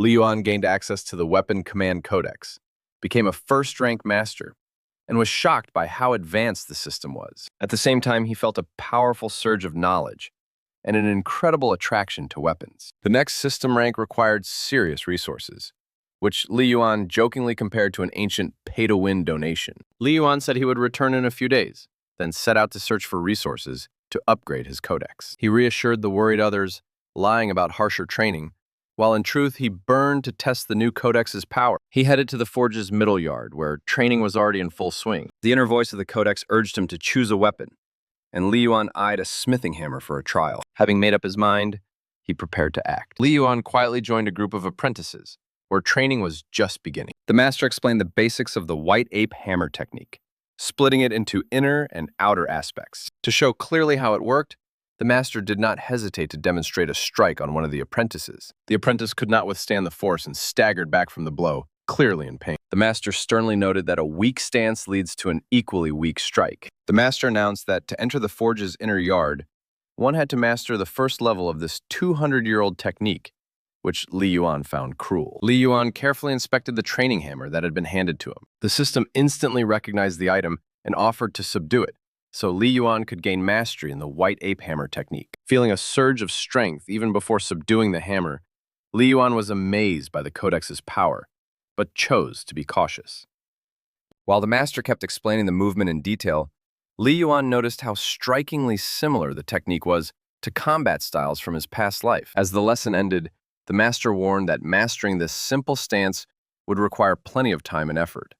Li Yuan gained access to the Weapon Command Codex, became a first-rank master, and was shocked by how advanced the system was. At the same time, he felt a powerful surge of knowledge and an incredible attraction to weapons. The next system rank required serious resources, which Li Yuan jokingly compared to an ancient pay-to-win donation. Li Yuan said he would return in a few days, then set out to search for resources to upgrade his codex. He reassured the worried others, lying about harsher training, while in truth he burned to test the new codex's power. He headed to the forge's middle yard, where training was already in full swing. The inner voice of the codex urged him to choose a weapon, and Li Yuan eyed a smithing hammer for a trial. Having made up his mind, he prepared to act. Li Yuan quietly joined a group of apprentices, where training was just beginning. The master explained the basics of the white ape hammer technique, splitting it into inner and outer aspects. To show clearly how it worked, the master did not hesitate to demonstrate a strike on one of the apprentices. The apprentice could not withstand the force and staggered back from the blow, clearly in pain. The master sternly noted that a weak stance leads to an equally weak strike. The master announced that to enter the forge's inner yard, one had to master the first level of this 200-year-old technique, which Li Yuan found cruel. Li Yuan carefully inspected the training hammer that had been handed to him. The system instantly recognized the item and offered to subdue it, so Li Yuan could gain mastery in the white ape hammer technique. Feeling a surge of strength even before subduing the hammer, Li Yuan was amazed by the codex's power, but chose to be cautious. While the master kept explaining the movement in detail, Li Yuan noticed how strikingly similar the technique was to combat styles from his past life. As the lesson ended, the master warned that mastering this simple stance would require plenty of time and effort.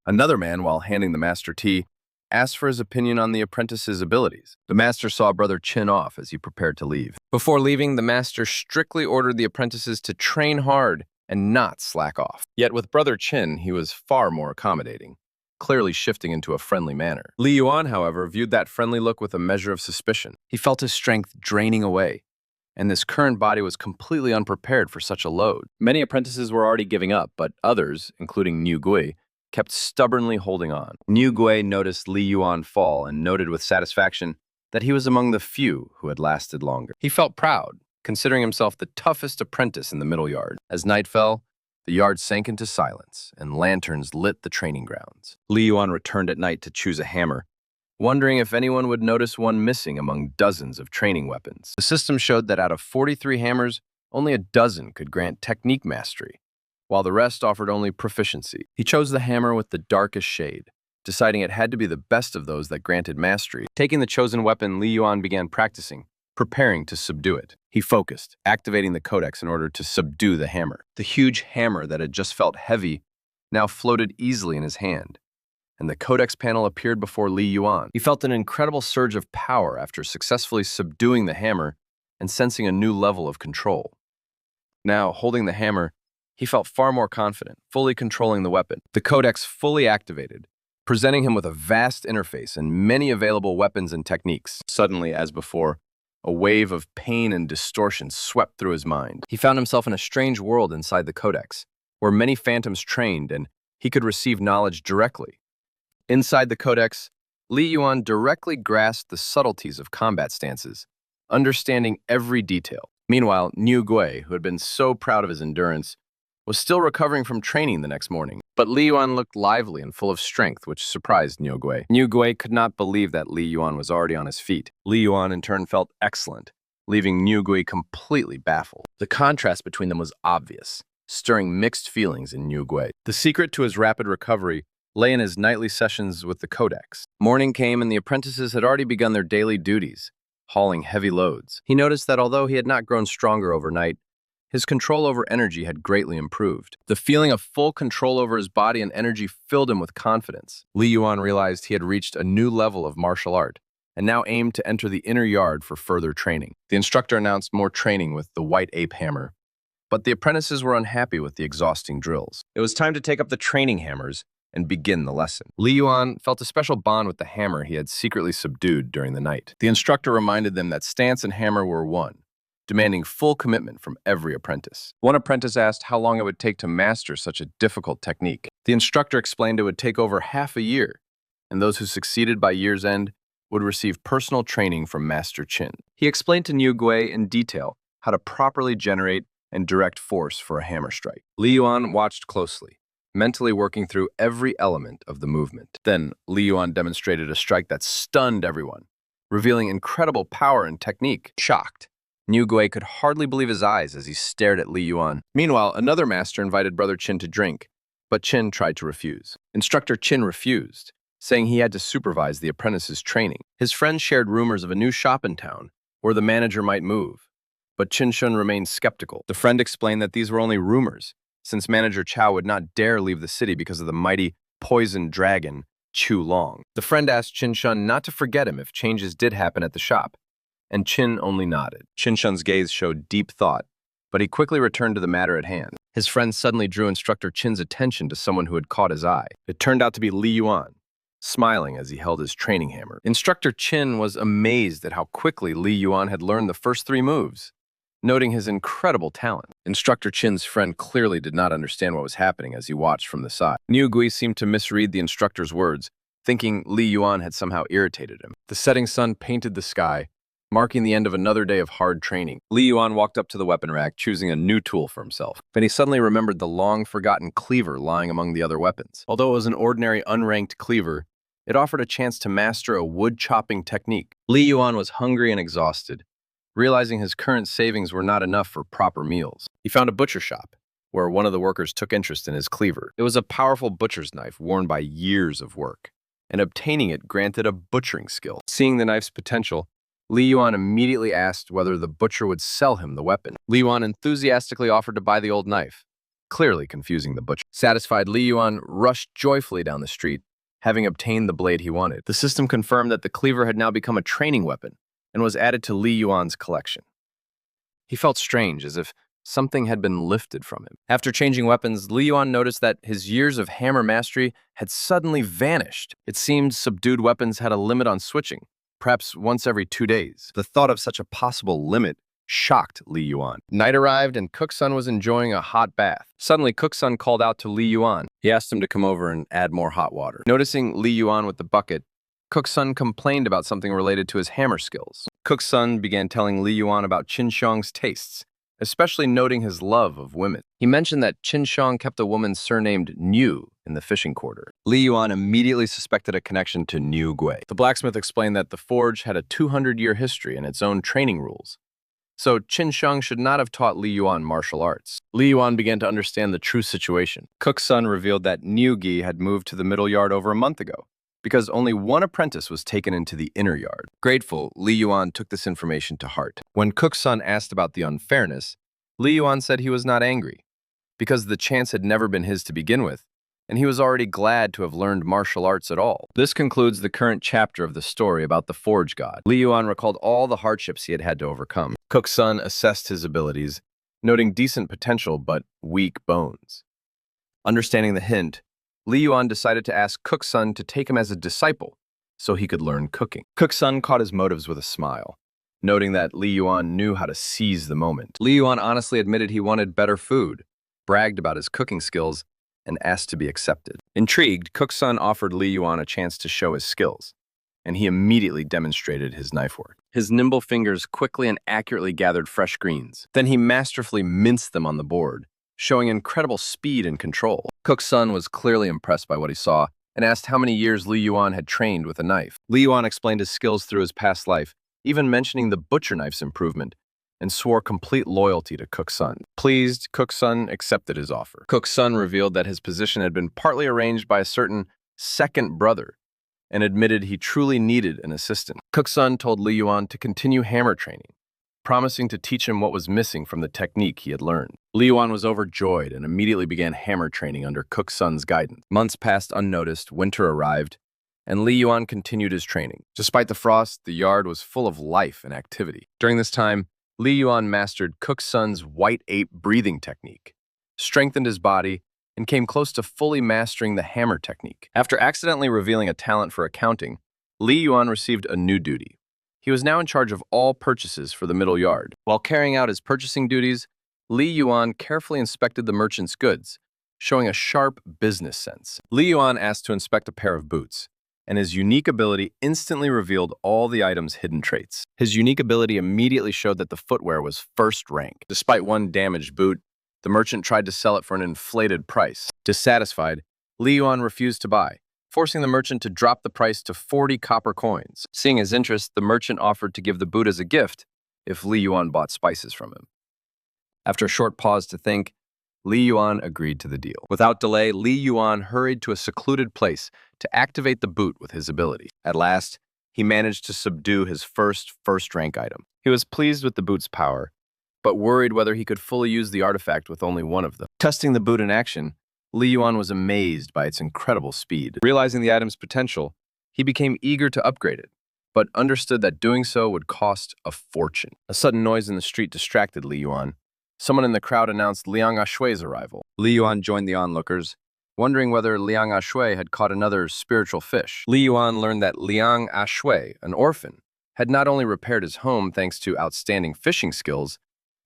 Another man, while handing the master tea, asked for his opinion on the apprentice's abilities. The master saw Brother Chin off as he prepared to leave. Before leaving, the master strictly ordered the apprentices to train hard and not slack off. Yet with Brother Chin, he was far more accommodating, clearly shifting into a friendly manner. Li Yuan, however, viewed that friendly look with a measure of suspicion. He felt his strength draining away, and this current body was completely unprepared for such a load. Many apprentices were already giving up, but others, including Niu Gui, kept stubbornly holding on. Niu Gui noticed Li Yuan fall and noted with satisfaction that he was among the few who had lasted longer. He felt proud, considering himself the toughest apprentice in the middle yard. As night fell, the yard sank into silence, and lanterns lit the training grounds. Li Yuan returned at night to choose a hammer, wondering if anyone would notice one missing among dozens of training weapons. The system showed that out of 43 hammers, only a dozen could grant technique mastery, while the rest offered only proficiency. He chose the hammer with the darkest shade, deciding it had to be the best of those that granted mastery. Taking the chosen weapon, Li Yuan began practicing, preparing to subdue it. He focused, activating the codex in order to subdue the hammer. The huge hammer that had just felt heavy now floated easily in his hand, and the codex panel appeared before Li Yuan. He felt an incredible surge of power after successfully subduing the hammer and sensing a new level of control. Now, holding the hammer, he felt far more confident, fully controlling the weapon. The codex fully activated, presenting him with a vast interface and many available weapons and techniques. Suddenly, as before, a wave of pain and distortion swept through his mind. He found himself in a strange world inside the codex, where many phantoms trained and he could receive knowledge directly. Inside the codex, Li Yuan directly grasped the subtleties of combat stances, understanding every detail. Meanwhile, Niu Gui, who had been so proud of his endurance, was still recovering from training the next morning. But Li Yuan looked lively and full of strength, which surprised Niu Gui. Niu Gui could not believe that Li Yuan was already on his feet. Li Yuan, in turn, felt excellent, leaving Niu Gui completely baffled. The contrast between them was obvious, stirring mixed feelings in Niu Gui. The secret to his rapid recovery lay in his nightly sessions with the codex. Morning came and the apprentices had already begun their daily duties, hauling heavy loads. He noticed that although he had not grown stronger overnight, his control over energy had greatly improved. The feeling of full control over his body and energy filled him with confidence. Li Yuan realized he had reached a new level of martial art and now aimed to enter the inner yard for further training. The instructor announced more training with the white ape hammer, but the apprentices were unhappy with the exhausting drills. It was time to take up the training hammers and begin the lesson. Li Yuan felt a special bond with the hammer he had secretly subdued during the night. The instructor reminded them that stance and hammer were one, demanding full commitment from every apprentice. One apprentice asked how long it would take to master such a difficult technique. The instructor explained it would take over half a year, and those who succeeded by year's end would receive personal training from Master Chin. He explained to Niu Gui in detail how to properly generate and direct force for a hammer strike. Li Yuan watched closely, mentally working through every element of the movement. Then, Li Yuan demonstrated a strike that stunned everyone, revealing incredible power and technique. Shocked, Niu Gui could hardly believe his eyes as he stared at Li Yuan. Meanwhile, another master invited Brother Qin to drink, but Qin tried to refuse. Instructor Qin refused, saying he had to supervise the apprentice's training. His friends shared rumors of a new shop in town, where the manager might move, but Qin Shun remained skeptical. The friend explained that these were only rumors, since Manager Chao would not dare leave the city because of the mighty poison dragon, Chu Long. The friend asked Qin Shun not to forget him if changes did happen at the shop, and Qin only nodded. Qin Shun's gaze showed deep thought, but he quickly returned to the matter at hand. His friend suddenly drew Instructor Qin's attention to someone who had caught his eye. It turned out to be Li Yuan, smiling as he held his training hammer. Instructor Qin was amazed at how quickly Li Yuan had learned the first 3 moves, noting his incredible talent. Instructor Qin's friend clearly did not understand what was happening as he watched from the side. Niu Gui seemed to misread the instructor's words, thinking Li Yuan had somehow irritated him. The setting sun painted the sky, marking the end of another day of hard training. Li Yuan walked up to the weapon rack, choosing a new tool for himself. Then he suddenly remembered the long-forgotten cleaver lying among the other weapons. Although it was an ordinary, unranked cleaver, it offered a chance to master a wood-chopping technique. Li Yuan was hungry and exhausted, realizing his current savings were not enough for proper meals. He found a butcher shop, where one of the workers took interest in his cleaver. It was a powerful butcher's knife worn by years of work, and obtaining it granted a butchering skill. Seeing the knife's potential, Li Yuan immediately asked whether the butcher would sell him the weapon. Li Yuan enthusiastically offered to buy the old knife, clearly confusing the butcher. Satisfied, Li Yuan rushed joyfully down the street, having obtained the blade he wanted. The system confirmed that the cleaver had now become a training weapon and was added to Li Yuan's collection. He felt strange, as if something had been lifted from him. After changing weapons, Li Yuan noticed that his years of hammer mastery had suddenly vanished. It seemed subdued weapons had a limit on switching, perhaps once every 2 days. The thought of such a possible limit shocked Li Yuan. Night arrived and Cook Sun was enjoying a hot bath. Suddenly, Cook Sun called out to Li Yuan. He asked him to come over and add more hot water. Noticing Li Yuan with the bucket, Cook Sun complained about something related to his hammer skills. Cook Sun began telling Li Yuan about Qin Shang's tastes, especially noting his love of women. He mentioned that Qin Shang kept a woman surnamed Niu in the fishing quarter. Li Yuan immediately suspected a connection to Niu Gui. The blacksmith explained that the forge had a 200-year history and its own training rules, so Qin Shang should not have taught Li Yuan martial arts. Li Yuan began to understand the true situation. Cook Sun revealed that Niu Gui had moved to the middle yard over a month ago, because only one apprentice was taken into the inner yard. Grateful, Li Yuan took this information to heart. When Cook Sun asked about the unfairness, Li Yuan said he was not angry, because the chance had never been his to begin with, and he was already glad to have learned martial arts at all. This concludes the current chapter of the story about the Forge God. Li Yuan recalled all the hardships he had had to overcome. Cook Sun assessed his abilities, noting decent potential but weak bones. Understanding the hint, Li Yuan decided to ask Cook Sun to take him as a disciple so he could learn cooking. Cook Sun caught his motives with a smile, noting that Li Yuan knew how to seize the moment. Li Yuan honestly admitted he wanted better food, bragged about his cooking skills, and asked to be accepted. Intrigued, Cook Sun offered Li Yuan a chance to show his skills, and he immediately demonstrated his knife work. His nimble fingers quickly and accurately gathered fresh greens. Then he masterfully minced them on the board, showing incredible speed and control. Cook Sun was clearly impressed by what he saw and asked how many years Li Yuan had trained with a knife. Li Yuan explained his skills through his past life, even mentioning the butcher knife's improvement, and swore complete loyalty to Cook Sun. Pleased, Cook Sun accepted his offer. Cook Sun revealed that his position had been partly arranged by a certain second brother, and admitted he truly needed an assistant. Cook Sun told Li Yuan to continue hammer training, promising to teach him what was missing from the technique he had learned. Li Yuan was overjoyed and immediately began hammer training under Cook Sun's guidance. Months passed unnoticed, winter arrived, and Li Yuan continued his training. Despite the frost, the yard was full of life and activity. During this time, Li Yuan mastered Cook Sun's white ape breathing technique, strengthened his body, and came close to fully mastering the hammer technique. After accidentally revealing a talent for accounting, Li Yuan received a new duty. He was now in charge of all purchases for the middle yard. While carrying out his purchasing duties, Li Yuan carefully inspected the merchant's goods, showing a sharp business sense. Li Yuan asked to inspect a pair of boots, and his unique ability instantly revealed all the item's hidden traits. His unique ability immediately showed that the footwear was first rank. Despite one damaged boot, the merchant tried to sell it for an inflated price. Dissatisfied, Li Yuan refused to buy, forcing the merchant to drop the price to 40 copper coins. Seeing his interest, the merchant offered to give the boot as a gift if Li Yuan bought spices from him. After a short pause to think, Li Yuan agreed to the deal. Without delay, Li Yuan hurried to a secluded place to activate the boot with his ability. At last, he managed to subdue his first-rank item. He was pleased with the boot's power, but worried whether he could fully use the artifact with only one of them. Testing the boot in action, Li Yuan was amazed by its incredible speed. Realizing the item's potential, he became eager to upgrade it, but understood that doing so would cost a fortune. A sudden noise in the street distracted Li Yuan. Someone in the crowd announced Liang Ashui's arrival. Li Yuan joined the onlookers, wondering whether Liang Ashui had caught another spiritual fish. Li Yuan learned that Liang Ashui, an orphan, had not only repaired his home thanks to outstanding fishing skills,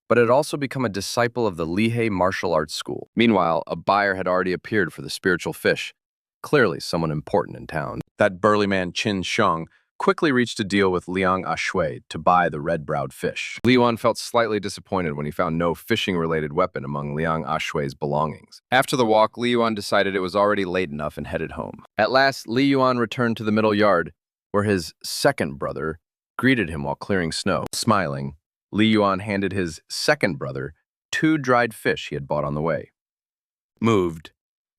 but had also become a disciple of the Lihei martial arts school. Meanwhile, a buyer had already appeared for the spiritual fish, clearly someone important in town. That burly man Qin Xiong quickly reached a deal with Liang Ashui to buy the red-browed fish. Li Yuan felt slightly disappointed when he found no fishing-related weapon among Liang Ashui's belongings. After the walk, Li Yuan decided it was already late enough and headed home. At last, Li Yuan returned to the middle yard, where his second brother greeted him while clearing snow. Smiling, Li Yuan handed his second brother 2 dried fish he had bought on the way. Moved,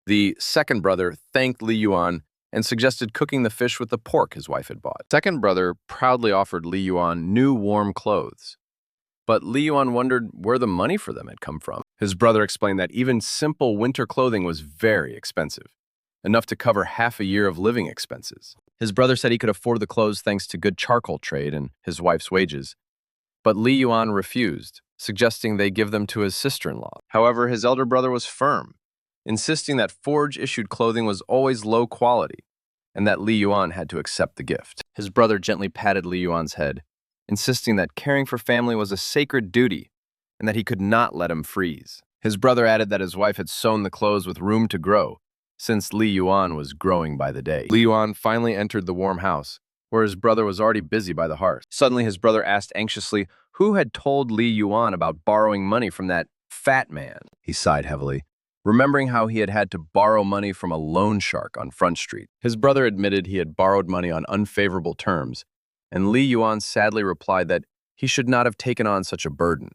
the second brother thanked Li Yuan and suggested cooking the fish with the pork his wife had bought. Second brother proudly offered Li Yuan new warm clothes, but Li Yuan wondered where the money for them had come from. His brother explained that even simple winter clothing was very expensive, enough to cover half a year of living expenses. His brother said he could afford the clothes thanks to good charcoal trade and his wife's wages, but Li Yuan refused, suggesting they give them to his sister-in-law. However, his elder brother was firm, insisting that forge-issued clothing was always low quality, and that Li Yuan had to accept the gift. His brother gently patted Li Yuan's head, insisting that caring for family was a sacred duty, and that he could not let him freeze. His brother added that his wife had sewn the clothes with room to grow, since Li Yuan was growing by the day. Li Yuan finally entered the warm house, where his brother was already busy by the hearth. Suddenly, his brother asked anxiously who had told Li Yuan about borrowing money from that fat man. He sighed heavily, remembering how he had had to borrow money from a loan shark on Front Street. His brother admitted he had borrowed money on unfavorable terms, and Li Yuan sadly replied that he should not have taken on such a burden.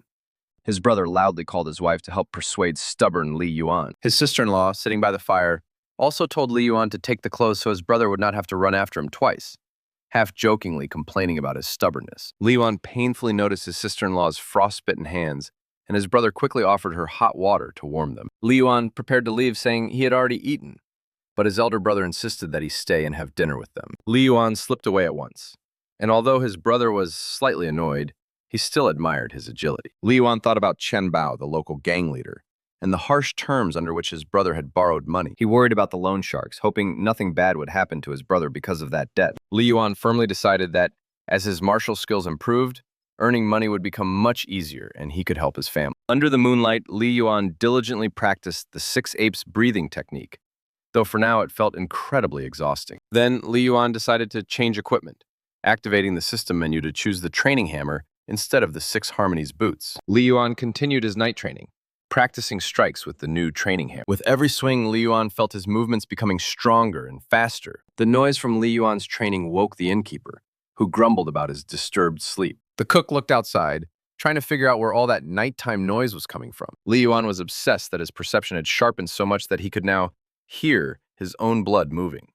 His brother loudly called his wife to help persuade stubborn Li Yuan. His sister-in-law, sitting by the fire, also told Li Yuan to take the clothes so his brother would not have to run after him twice, half-jokingly complaining about his stubbornness. Li Yuan painfully noticed his sister-in-law's frostbitten hands, and his brother quickly offered her hot water to warm them. Li Yuan prepared to leave, saying he had already eaten, but his elder brother insisted that he stay and have dinner with them. Li Yuan slipped away at once, and although his brother was slightly annoyed, he still admired his agility. Li Yuan thought about Chen Bao, the local gang leader, and the harsh terms under which his brother had borrowed money. He worried about the loan sharks, hoping nothing bad would happen to his brother because of that debt. Li Yuan firmly decided that, as his martial skills improved, earning money would become much easier and he could help his family. Under the moonlight, Li Yuan diligently practiced the 6 apes breathing technique, though for now it felt incredibly exhausting. Then Li Yuan decided to change equipment, activating the system menu to choose the training hammer instead of the 6 harmonies boots. Li Yuan continued his night training, practicing strikes with the new training hammer. With every swing, Li Yuan felt his movements becoming stronger and faster. The noise from Li Yuan's training woke the innkeeper, who grumbled about his disturbed sleep. The cook looked outside, trying to figure out where all that nighttime noise was coming from. Li Yuan was obsessed that his perception had sharpened so much that he could now hear his own blood moving.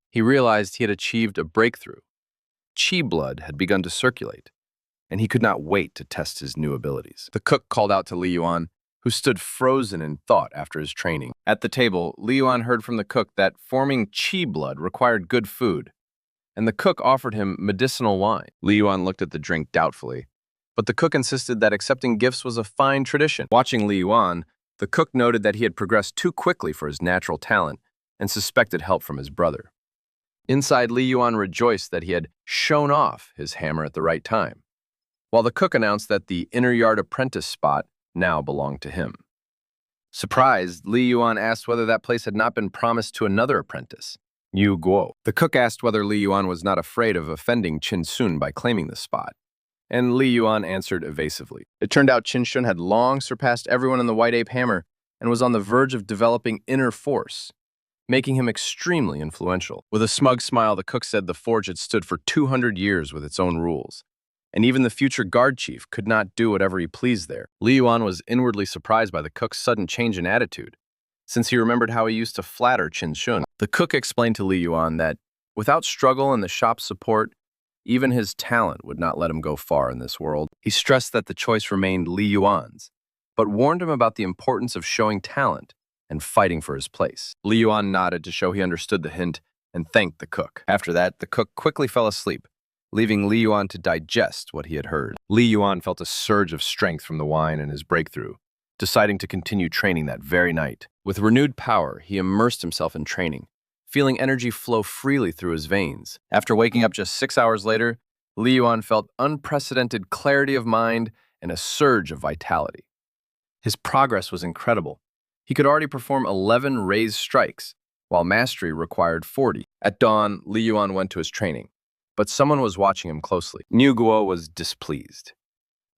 He realized he had achieved a breakthrough. Qi blood had begun to circulate, and he could not wait to test his new abilities. The cook called out to Li Yuan, who stood frozen in thought after his training. At the table, Li Yuan heard from the cook that forming Qi blood required good food, and the cook offered him medicinal wine. Li Yuan looked at the drink doubtfully, but the cook insisted that accepting gifts was a fine tradition. Watching Li Yuan, the cook noted that he had progressed too quickly for his natural talent and suspected help from his brother. Inside, Li Yuan rejoiced that he had shown off his hammer at the right time, while the cook announced that the inner yard apprentice spot now belonged to him. Surprised, Li Yuan asked whether that place had not been promised to another apprentice, Yu Guo. The cook asked whether Li Yuan was not afraid of offending Qin Sun by claiming the spot, and Li Yuan answered evasively. It turned out Qin Sun had long surpassed everyone in the White Ape Hammer and was on the verge of developing inner force, making him extremely influential. With a smug smile, the cook said the forge had stood for 200 years with its own rules, and even the future guard chief could not do whatever he pleased there. Li Yuan was inwardly surprised by the cook's sudden change in attitude, since he remembered how he used to flatter Qin Sun. The cook explained to Li Yuan that, without struggle and the shop's support, even his talent would not let him go far in this world. He stressed that the choice remained Li Yuan's, but warned him about the importance of showing talent and fighting for his place. Li Yuan nodded to show he understood the hint and thanked the cook. After that, the cook quickly fell asleep, leaving Li Yuan to digest what he had heard. Li Yuan felt a surge of strength from the wine and his breakthrough, deciding to continue training that very night. With renewed power, he immersed himself in training, feeling energy flow freely through his veins. After waking up just 6 hours later, Li Yuan felt unprecedented clarity of mind and a surge of vitality. His progress was incredible. He could already perform 11 raised strikes, while mastery required 40. At dawn, Li Yuan went to his training, but someone was watching him closely. Yu Guo was displeased.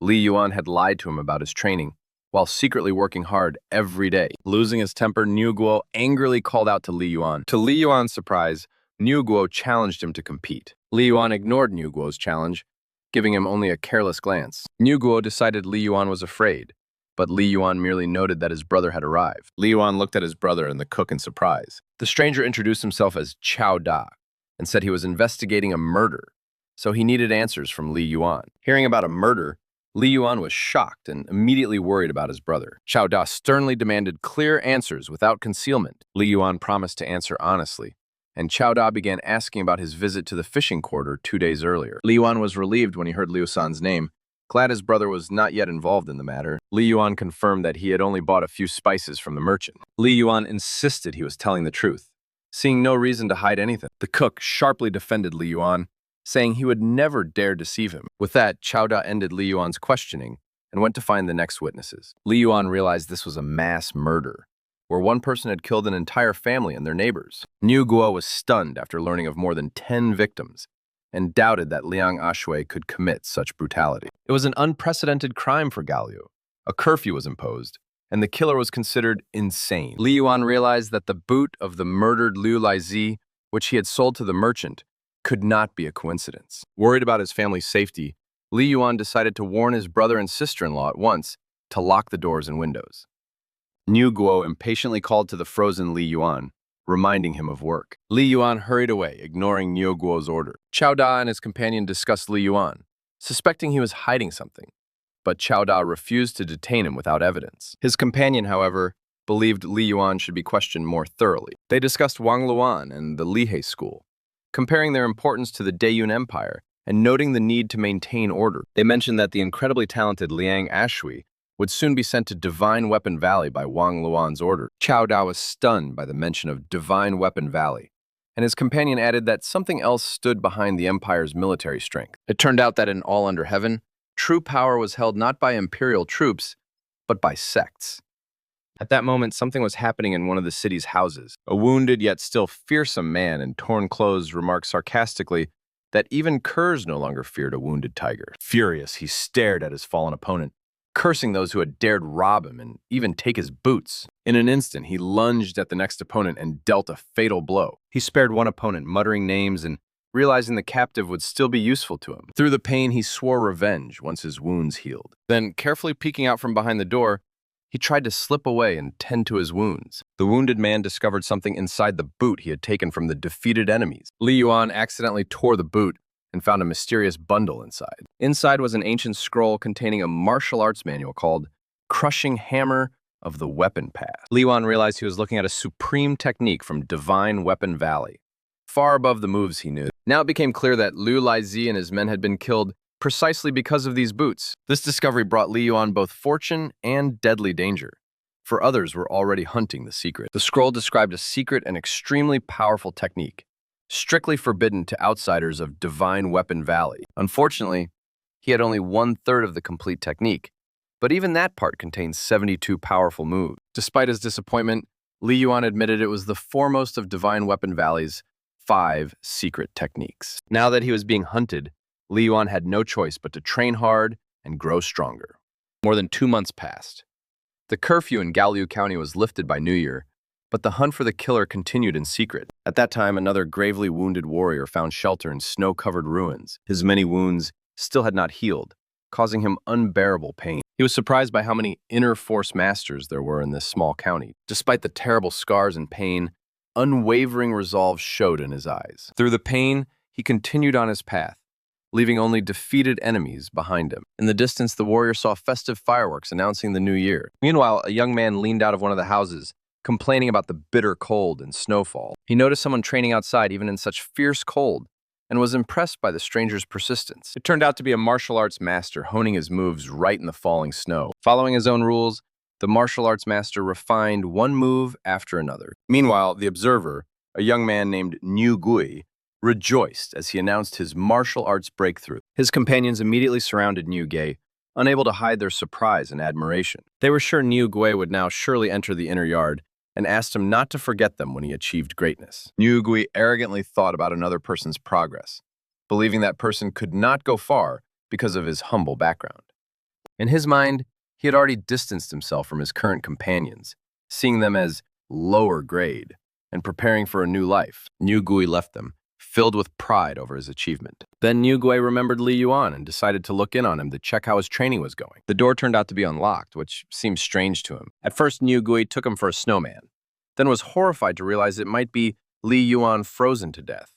Li Yuan had lied to him about his training, while secretly working hard every day. Losing his temper, Yu Guo angrily called out to Li Yuan. To Li Yuan's surprise, Yu Guo challenged him to compete. Li Yuan ignored Yu Guo's challenge, giving him only a careless glance. Yu Guo decided Li Yuan was afraid, but Li Yuan merely noted that his brother had arrived. Li Yuan looked at his brother and the cook in surprise. The stranger introduced himself as Chao Da and said he was investigating a murder, so he needed answers from Li Yuan. Hearing about a murder, Li Yuan was shocked and immediately worried about his brother. Chao Da sternly demanded clear answers without concealment. Li Yuan promised to answer honestly, and Chao Da began asking about his visit to the fishing quarter 2 days earlier. Li Yuan was relieved when he heard Liu San's name, glad his brother was not yet involved in the matter. Li Yuan confirmed that he had only bought a few spices from the merchant. Li Yuan insisted he was telling the truth, seeing no reason to hide anything. The cook sharply defended Li Yuan, saying he would never dare deceive him. With that, Chao Da ended Li Yuan's questioning and went to find the next witnesses. Li Yuan realized this was a mass murder, where one person had killed an entire family and their neighbors. Yu Guo was stunned after learning of more than 10 victims, and doubted that Liang Ashui could commit such brutality. It was an unprecedented crime for Galio. A curfew was imposed, and the killer was considered insane. Li Yuan realized that the boot of the murdered Liu Laizi, which he had sold to the merchant, could not be a coincidence. Worried about his family's safety, Li Yuan decided to warn his brother and sister-in-law at once to lock the doors and windows. Yu Guo impatiently called to the frozen Li Yuan, reminding him of work. Li Yuan hurried away, ignoring Yu Guo's order. Chao Da and his companion discussed Li Yuan, suspecting he was hiding something, but Chao Da refused to detain him without evidence. His companion, however, believed Li Yuan should be questioned more thoroughly. They discussed Wang Luan and the Lihei school, comparing their importance to the Daoist Empire and noting the need to maintain order. They mentioned that the incredibly talented Liang Ashui would soon be sent to Divine Weapon Valley by Wang Luan's order. Chao Da was stunned by the mention of Divine Weapon Valley, and his companion added that something else stood behind the Empire's military strength. It turned out that in All Under Heaven, true power was held not by imperial troops, but by sects. At that moment, something was happening in one of the city's houses. A wounded yet still fearsome man in torn clothes remarked sarcastically that even curs no longer feared a wounded tiger. Furious, he stared at his fallen opponent, cursing those who had dared rob him and even take his boots. In an instant, he lunged at the next opponent and dealt a fatal blow. He spared one opponent, muttering names and realizing the captive would still be useful to him. Through the pain, he swore revenge once his wounds healed. Then, carefully peeking out from behind the door, he tried to slip away and tend to his wounds. The wounded man discovered something inside the boot he had taken from the defeated enemies. Li Yuan accidentally tore the boot and found a mysterious bundle inside. Inside was an ancient scroll containing a martial arts manual called Crushing Hammer of the Weapon Path. Li Yuan realized he was looking at a supreme technique from Divine Weapon Valley, far above the moves he knew. Now it became clear that Liu Laizi and his men had been killed precisely because of these boots. This discovery brought Li Yuan both fortune and deadly danger, for others were already hunting the secret. The scroll described a secret and extremely powerful technique, strictly forbidden to outsiders of Divine Weapon Valley. Unfortunately, he had only 1/3 of the complete technique, but even that part contained 72 powerful moves. Despite his disappointment, Li Yuan admitted it was the foremost of Divine Weapon Valley's 5 secret techniques. Now that he was being hunted, Li Yuan had no choice but to train hard and grow stronger. More than 2 months passed. The curfew in Galliu County was lifted by New Year, but the hunt for the killer continued in secret. At that time, another gravely wounded warrior found shelter in snow-covered ruins. His many wounds still had not healed, causing him unbearable pain. He was surprised by how many inner force masters there were in this small county. Despite the terrible scars and pain, unwavering resolve showed in his eyes. Through the pain, he continued on his path, leaving only defeated enemies behind him. In the distance, the warrior saw festive fireworks announcing the new year. Meanwhile, a young man leaned out of one of the houses, complaining about the bitter cold and snowfall. He noticed someone training outside even in such fierce cold, and was impressed by the stranger's persistence. It turned out to be a martial arts master honing his moves right in the falling snow. Following his own rules, the martial arts master refined one move after another. Meanwhile, the observer, a young man named Niu Gui, rejoiced as he announced his martial arts breakthrough. His companions immediately surrounded Niu Gui, unable to hide their surprise and admiration. They were sure Niu Gui would now surely enter the inner yard, and asked him not to forget them when he achieved greatness. Niu Gui arrogantly thought about another person's progress, believing that person could not go far because of his humble background. In his mind, he had already distanced himself from his current companions, seeing them as lower grade, and preparing for a new life. Niu Gui left them, filled with pride over his achievement. Then Niu Gui remembered Li Yuan and decided to look in on him to check how his training was going. The door turned out to be unlocked, which seemed strange to him. At first, Niu Gui took him for a snowman, then was horrified to realize it might be Li Yuan frozen to death.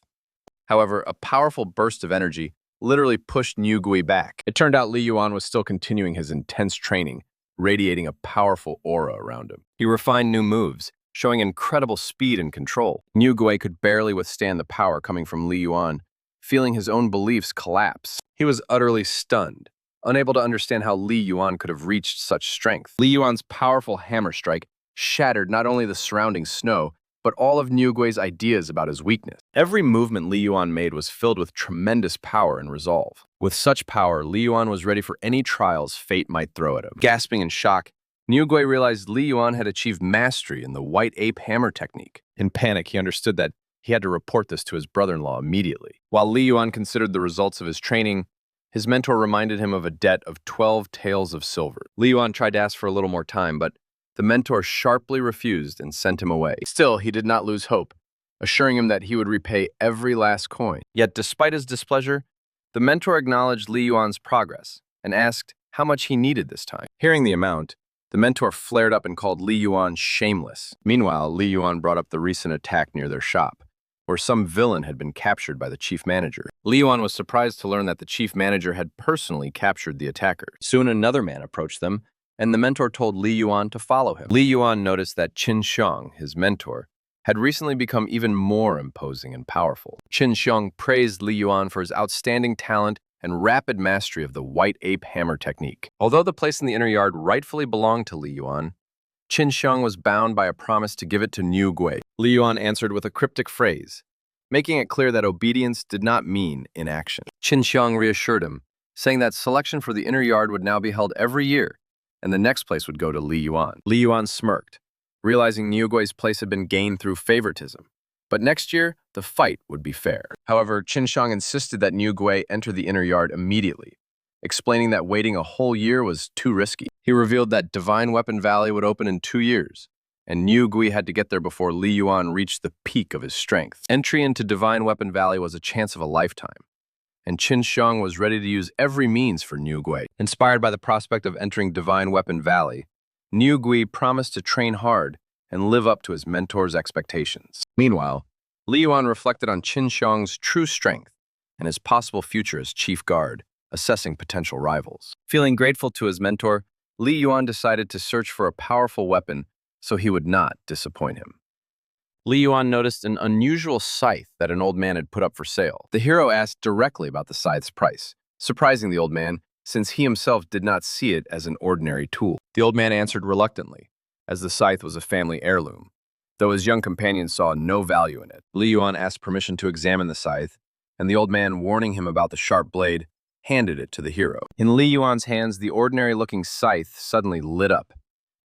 However, a powerful burst of energy literally pushed Niu Gui back. It turned out Li Yuan was still continuing his intense training, radiating a powerful aura around him. He refined new moves, showing incredible speed and control. Niu Gui could barely withstand the power coming from Li Yuan, feeling his own beliefs collapse. He was utterly stunned, unable to understand how Li Yuan could have reached such strength. Li Yuan's powerful hammer strike shattered not only the surrounding snow, but all of Niu Gui's ideas about his weakness. Every movement Li Yuan made was filled with tremendous power and resolve. With such power, Li Yuan was ready for any trials fate might throw at him. Gasping in shock, Niu Gui realized Li Yuan had achieved mastery in the white ape hammer technique. In panic, he understood that he had to report this to his brother-in-law immediately. While Li Yuan considered the results of his training, his mentor reminded him of a debt of 12 taels of silver. Li Yuan tried to ask for a little more time, but the mentor sharply refused and sent him away. Still, he did not lose hope, assuring him that he would repay every last coin. Yet, despite his displeasure, the mentor acknowledged Li Yuan's progress and asked how much he needed this time. Hearing the amount, the mentor flared up and called Li Yuan shameless. Meanwhile, Li Yuan brought up the recent attack near their shop, where some villain had been captured by the chief manager. Li Yuan was surprised to learn that the chief manager had personally captured the attacker. Soon another man approached them, and the mentor told Li Yuan to follow him. Li Yuan noticed that Qin Xiong, his mentor, had recently become even more imposing and powerful. Qin Xiong praised Li Yuan for his outstanding talent and rapid mastery of the white ape hammer technique. Although the place in the inner yard rightfully belonged to Li Yuan, Qin Xiong was bound by a promise to give it to Niu Gui. Li Yuan answered with a cryptic phrase, making it clear that obedience did not mean inaction. Qin Xiong reassured him, saying that selection for the inner yard would now be held every year, and the next place would go to Li Yuan. Li Yuan smirked, realizing Niu Gui's place had been gained through favoritism. But next year, the fight would be fair. However, Qin Xiong insisted that Niu Gui enter the inner yard immediately, explaining that waiting a whole year was too risky. He revealed that Divine Weapon Valley would open in 2 years, and Niu Gui had to get there before Li Yuan reached the peak of his strength. Entry into Divine Weapon Valley was a chance of a lifetime, and Qin Xiong was ready to use every means for Niu Gui. Inspired by the prospect of entering Divine Weapon Valley, Niu Gui promised to train hard and live up to his mentor's expectations. Meanwhile, Li Yuan reflected on Qin Xiong's true strength and his possible future as chief guard, assessing potential rivals. Feeling grateful to his mentor, Li Yuan decided to search for a powerful weapon so he would not disappoint him. Li Yuan noticed an unusual scythe that an old man had put up for sale. The hero asked directly about the scythe's price, surprising the old man since he himself did not see it as an ordinary tool. The old man answered reluctantly, as the scythe was a family heirloom, though his young companion saw no value in it. Li Yuan asked permission to examine the scythe, and the old man, warning him about the sharp blade, handed it to the hero. In Li Yuan's hands, the ordinary-looking scythe suddenly lit up,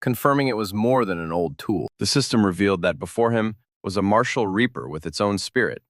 confirming it was more than an old tool. The system revealed that before him was a martial reaper with its own spirit,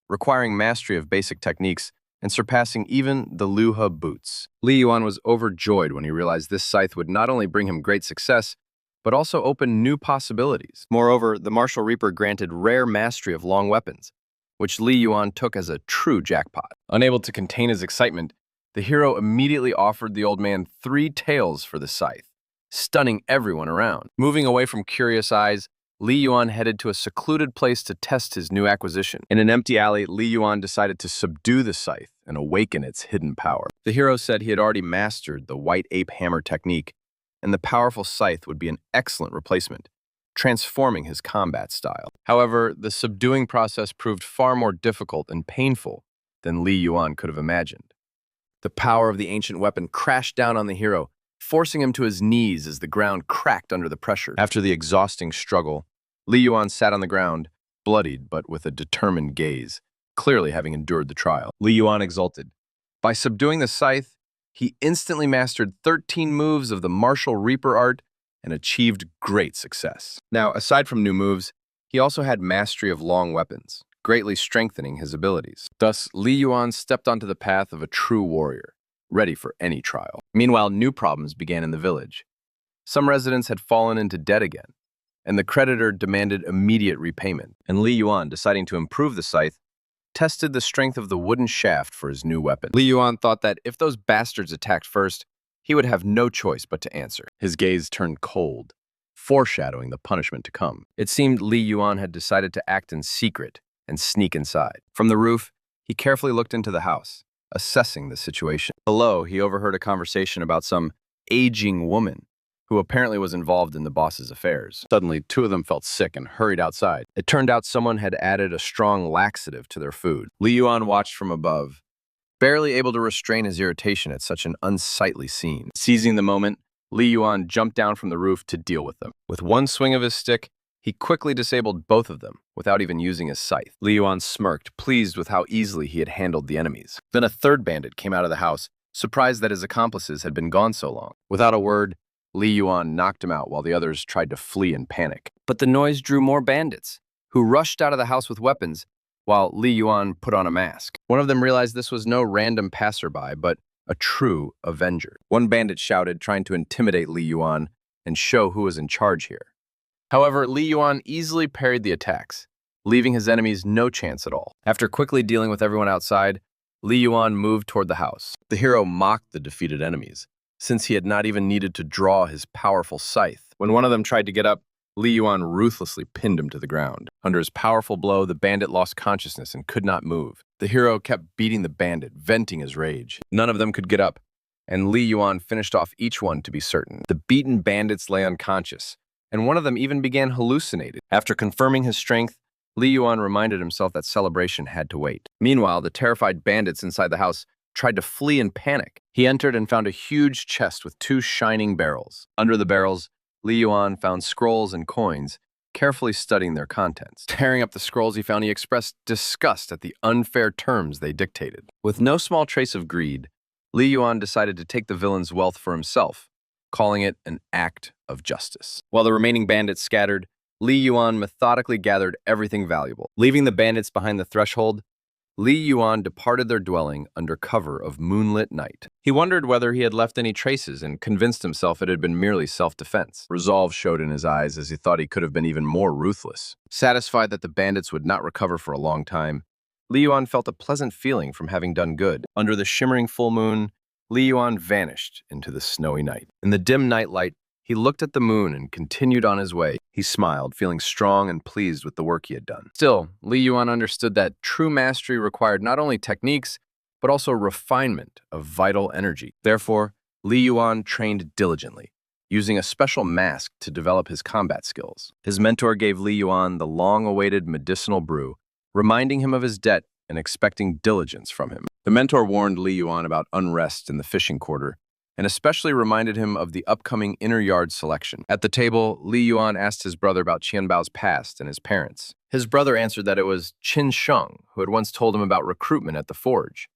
requiring mastery of basic techniques and surpassing even the Luha boots. Li Yuan was overjoyed when he realized this scythe would not only bring him great success, but also open new possibilities. Moreover, the Martial Reaper granted rare mastery of long weapons, which Li Yuan took as a true jackpot. Unable to contain his excitement, the hero immediately offered the old man 3 taels for the scythe, stunning everyone around. Moving away from curious eyes, Li Yuan headed to a secluded place to test his new acquisition. In an empty alley, Li Yuan decided to subdue the scythe and awaken its hidden power. The hero said he had already mastered the white ape hammer technique, and the powerful scythe would be an excellent replacement, transforming his combat style. However, the subduing process proved far more difficult and painful than Li Yuan could have imagined. The power of the ancient weapon crashed down on the hero, forcing him to his knees as the ground cracked under the pressure. After the exhausting struggle, Li Yuan sat on the ground, bloodied but with a determined gaze, clearly having endured the trial. Li Yuan exulted. By subduing the scythe, he instantly mastered 13 moves of the Martial Reaper art and achieved great success. Now, aside from new moves, he also had mastery of long weapons, greatly strengthening his abilities. Thus, Li Yuan stepped onto the path of a true warrior, ready for any trial. Meanwhile, new problems began in the village. Some residents had fallen into debt again, and the creditor demanded immediate repayment. And Li Yuan, deciding to improve the scythe, tested the strength of the wooden shaft for his new weapon. Li Yuan thought that if those bastards attacked first, he would have no choice but to answer. His gaze turned cold, foreshadowing the punishment to come. It seemed Li Yuan had decided to act in secret and sneak inside. From the roof, he carefully looked into the house, assessing the situation. Below, he overheard a conversation about some aging woman who apparently was involved in the boss's affairs. Suddenly, 2 of them felt sick and hurried outside. It turned out someone had added a strong laxative to their food. Li Yuan watched from above, barely able to restrain his irritation at such an unsightly scene. Seizing the moment, Li Yuan jumped down from the roof to deal with them. With one swing of his stick, he quickly disabled both of them without even using his scythe. Li Yuan smirked, pleased with how easily he had handled the enemies. Then a third bandit came out of the house, surprised that his accomplices had been gone so long. Without a word, Li Yuan knocked him out while the others tried to flee in panic. But the noise drew more bandits, who rushed out of the house with weapons, while Li Yuan put on a mask. One of them realized this was no random passerby, but a true avenger. One bandit shouted, trying to intimidate Li Yuan and show who was in charge here. However, Li Yuan easily parried the attacks, leaving his enemies no chance at all. After quickly dealing with everyone outside, Li Yuan moved toward the house. The hero mocked the defeated enemies, since he had not even needed to draw his powerful scythe. When one of them tried to get up, Li Yuan ruthlessly pinned him to the ground. Under his powerful blow, the bandit lost consciousness and could not move. The hero kept beating the bandit, venting his rage. None of them could get up, and Li Yuan finished off each one to be certain. The beaten bandits lay unconscious, and one of them even began hallucinating. After confirming his strength, Li Yuan reminded himself that celebration had to wait. Meanwhile, the terrified bandits inside the house tried to flee in panic. He entered and found a huge chest with 2 shining barrels. Under the barrels, Li Yuan found scrolls and coins, carefully studying their contents. Tearing up the scrolls, he found he expressed disgust at the unfair terms they dictated. With no small trace of greed, Li Yuan decided to take the villain's wealth for himself, calling it an act of justice. While the remaining bandits scattered, Li Yuan methodically gathered everything valuable. Leaving the bandits behind the threshold, Li Yuan departed their dwelling under cover of moonlit night. He wondered whether he had left any traces and convinced himself it had been merely self-defense. Resolve showed in his eyes as he thought he could have been even more ruthless. Satisfied that the bandits would not recover for a long time, Li Yuan felt a pleasant feeling from having done good. Under the shimmering full moon, Li Yuan vanished into the snowy night. In the dim nightlight, he looked at the moon and continued on his way. He smiled, feeling strong and pleased with the work he had done. Still, Li Yuan understood that true mastery required not only techniques, but also refinement of vital energy. Therefore, Li Yuan trained diligently, using a special mask to develop his combat skills. His mentor gave Li Yuan the long-awaited medicinal brew, reminding him of his debt and expecting diligence from him. The mentor warned Li Yuan about unrest in the fishing quarter, and especially reminded him of the upcoming inner yard selection. At the table, Li Yuan asked his brother about Qianbao's past and his parents. His brother answered that it was Qin Sheng, who had once told him about recruitment at the forge,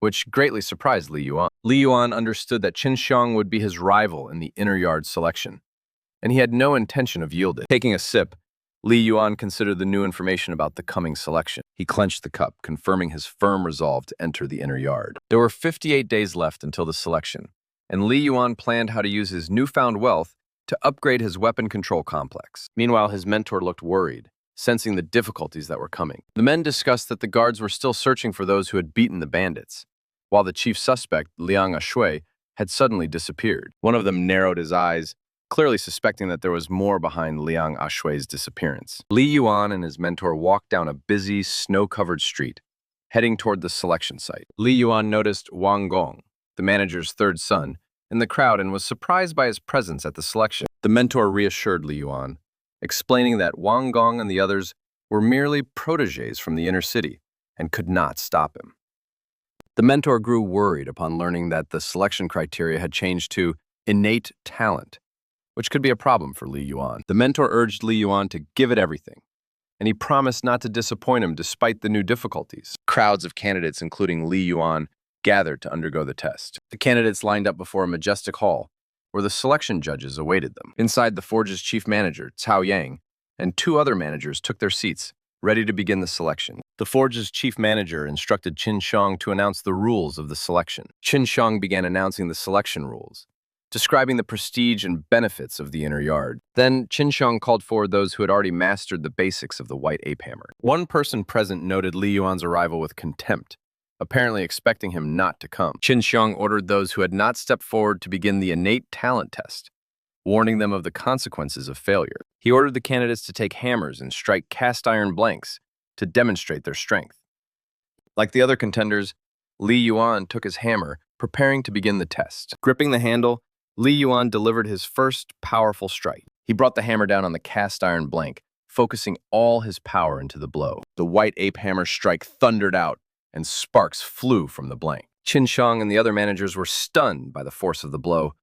which greatly surprised Li Yuan. Li Yuan understood that Qin Sheng would be his rival in the inner yard selection, and he had no intention of yielding. Taking a sip, Li Yuan considered the new information about the coming selection. He clenched the cup, confirming his firm resolve to enter the inner yard. There were 58 days left until the selection, and Li Yuan planned how to use his newfound wealth to upgrade his weapon control complex. Meanwhile, his mentor looked worried, sensing the difficulties that were coming. The men discussed that the guards were still searching for those who had beaten the bandits, while the chief suspect, Liang Ashui, had suddenly disappeared. One of them narrowed his eyes, clearly suspecting that there was more behind Liang Ashui's disappearance. Li Yuan and his mentor walked down a busy, snow-covered street, heading toward the selection site. Li Yuan noticed Wang Gong, the manager's third son, in the crowd and was surprised by his presence at the selection. The mentor reassured Li Yuan, explaining that Wang Gong and the others were merely protégés from the inner city and could not stop him. The mentor grew worried upon learning that the selection criteria had changed to innate talent, which could be a problem for Li Yuan. The mentor urged Li Yuan to give it everything, and he promised not to disappoint him despite the new difficulties. Crowds of candidates, including Li Yuan, gathered to undergo the test. The candidates lined up before a majestic hall, where the selection judges awaited them. Inside, the forge's chief manager, Cao Yang, and 2 other managers took their seats, ready to begin the selection. The forge's chief manager instructed Qin Shang to announce the rules of the selection. Qin Shang began announcing the selection rules, describing the prestige and benefits of the inner yard. Then, Qin Shang called forward those who had already mastered the basics of the white ape hammer. One person present noted Li Yuan's arrival with contempt, apparently expecting him not to come. Qin Shang ordered those who had not stepped forward to begin the innate talent test, warning them of the consequences of failure. He ordered the candidates to take hammers and strike cast-iron blanks to demonstrate their strength. Like the other contenders, Li Yuan took his hammer, preparing to begin the test. Gripping the handle, Li Yuan delivered his first powerful strike. He brought the hammer down on the cast-iron blank, focusing all his power into the blow. The white ape hammer strike thundered out, and sparks flew from the blank. Qin Shang and the other managers were stunned by the force of the blow,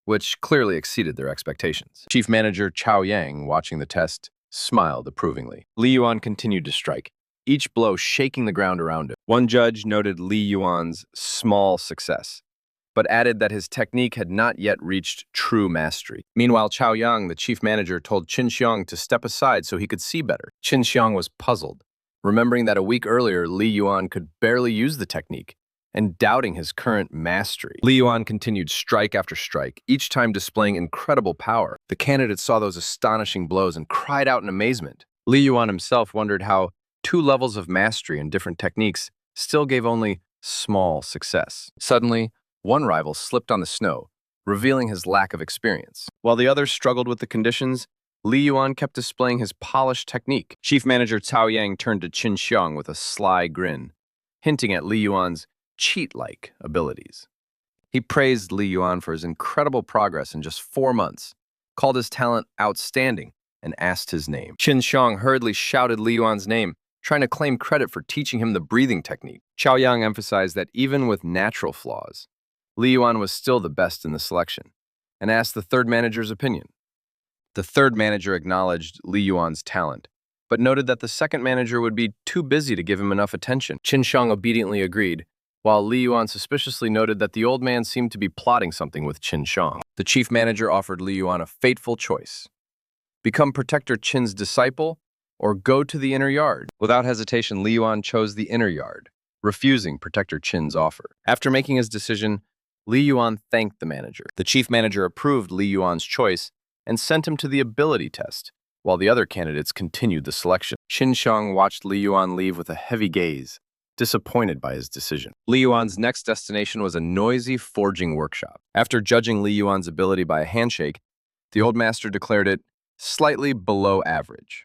which clearly exceeded their expectations. Chief Manager Cao Yang, watching the test, smiled approvingly. Li Yuan continued to strike, each blow shaking the ground around him. One judge noted Li Yuan's small success, but added that his technique had not yet reached true mastery. Meanwhile, Cao Yang, the chief manager, told Qin Xiang to step aside so he could see better. Qin Xiang was puzzled, remembering that a week earlier, Li Yuan could barely use the technique, and doubting his current mastery. Li Yuan continued strike after strike, each time displaying incredible power. The candidates saw those astonishing blows and cried out in amazement. Li Yuan himself wondered how 2 levels of mastery in different techniques still gave only small success. Suddenly, one rival slipped on the snow, revealing his lack of experience. While the others struggled with the conditions, Li Yuan kept displaying his polished technique. Chief Manager Cao Yang turned to Qin Xiang with a sly grin, hinting at Li Yuan's cheat-like abilities. He praised Li Yuan for his incredible progress in just 4 months, called his talent outstanding, and asked his name. Qin Xiang hurriedly shouted Li Yuan's name, trying to claim credit for teaching him the breathing technique. Cao Yang emphasized that even with natural flaws, Li Yuan was still the best in the selection, and asked the third manager's opinion. The third manager acknowledged Li Yuan's talent, but noted that the second manager would be too busy to give him enough attention. Qin Shang obediently agreed, while Li Yuan suspiciously noted that the old man seemed to be plotting something with Qin Shang. The chief manager offered Li Yuan a fateful choice: become Protector Qin's disciple or go to the inner yard. Without hesitation, Li Yuan chose the inner yard, refusing Protector Qin's offer. After making his decision, Li Yuan thanked the manager. The chief manager approved Li Yuan's choice and sent him to the ability test, while the other candidates continued the selection. Qin Shang watched Li Yuan leave with a heavy gaze, disappointed by his decision. Li Yuan's next destination was a noisy forging workshop. After judging Li Yuan's ability by a handshake, the old master declared it slightly below average.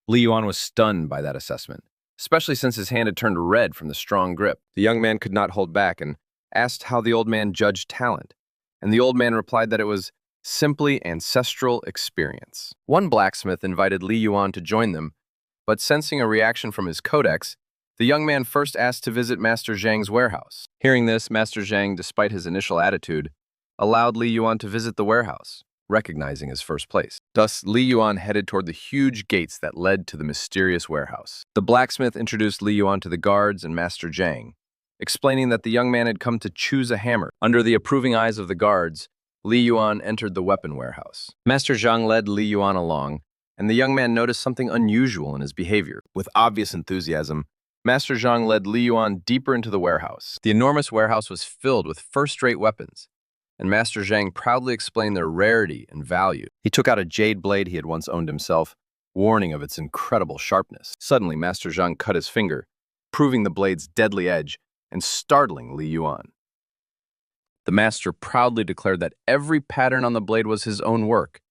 Li Yuan was stunned by that assessment, especially since his hand had turned red from the strong grip. The young man could not hold back and asked how the old man judged talent, and the old man replied that it was simply ancestral experience. One blacksmith invited Li Yuan to join them, but sensing a reaction from his codex, the young man first asked to visit Master Zhang's warehouse. Hearing this, Master Zhang, despite his initial attitude, allowed Li Yuan to visit the warehouse, recognizing his first place. Thus, Li Yuan headed toward the huge gates that led to the mysterious warehouse. The blacksmith introduced Li Yuan to the guards and Master Zhang, explaining that the young man had come to choose a hammer. Under the approving eyes of the guards, Li Yuan entered the weapon warehouse. Master Zhang led Li Yuan along and the young man noticed something unusual in his behavior. With obvious enthusiasm, Master Zhang led Li Yuan deeper into the warehouse. The enormous warehouse was filled with first-rate weapons, and Master Zhang proudly explained their rarity and value. He took out a jade blade he had once owned himself, warning of its incredible sharpness. Suddenly, Master Zhang cut his finger, proving the blade's deadly edge and startling Li Yuan. The master proudly declared that every pattern on the blade was his own work,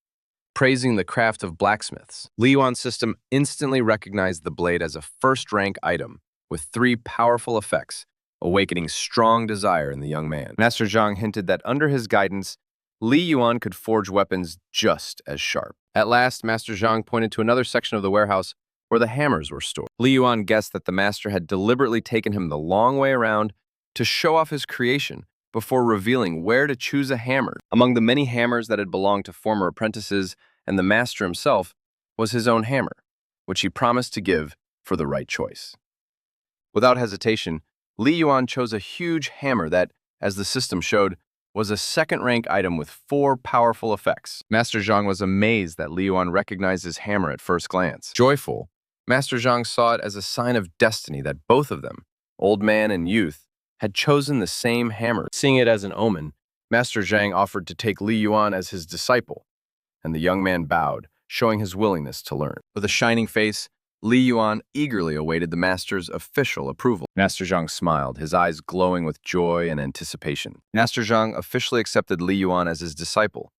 praising the craft of blacksmiths. Li Yuan's system instantly recognized the blade as a first-rank item, with 3 powerful effects, awakening strong desire in the young man. Master Zhang hinted that under his guidance, Li Yuan could forge weapons just as sharp. At last, Master Zhang pointed to another section of the warehouse where the hammers were stored. Li Yuan guessed that the master had deliberately taken him the long way around to show off his creation before revealing where to choose a hammer. Among the many hammers that had belonged to former apprentices and the master himself was his own hammer, which he promised to give for the right choice. Without hesitation, Li Yuan chose a huge hammer that, as the system showed, was a second-rank item with 4 powerful effects. Master Zhang was amazed that Li Yuan recognized his hammer at first glance. Joyful, Master Zhang saw it as a sign of destiny that both of them, old man and youth, had chosen the same hammer. Seeing it as an omen, Master Zhang offered to take Li Yuan as his disciple, and the young man bowed, showing his willingness to learn. With a shining face, Li Yuan eagerly awaited the master's official approval. Master Zhang smiled, his eyes glowing with joy and anticipation. Master Zhang officially accepted Li Yuan as his disciple,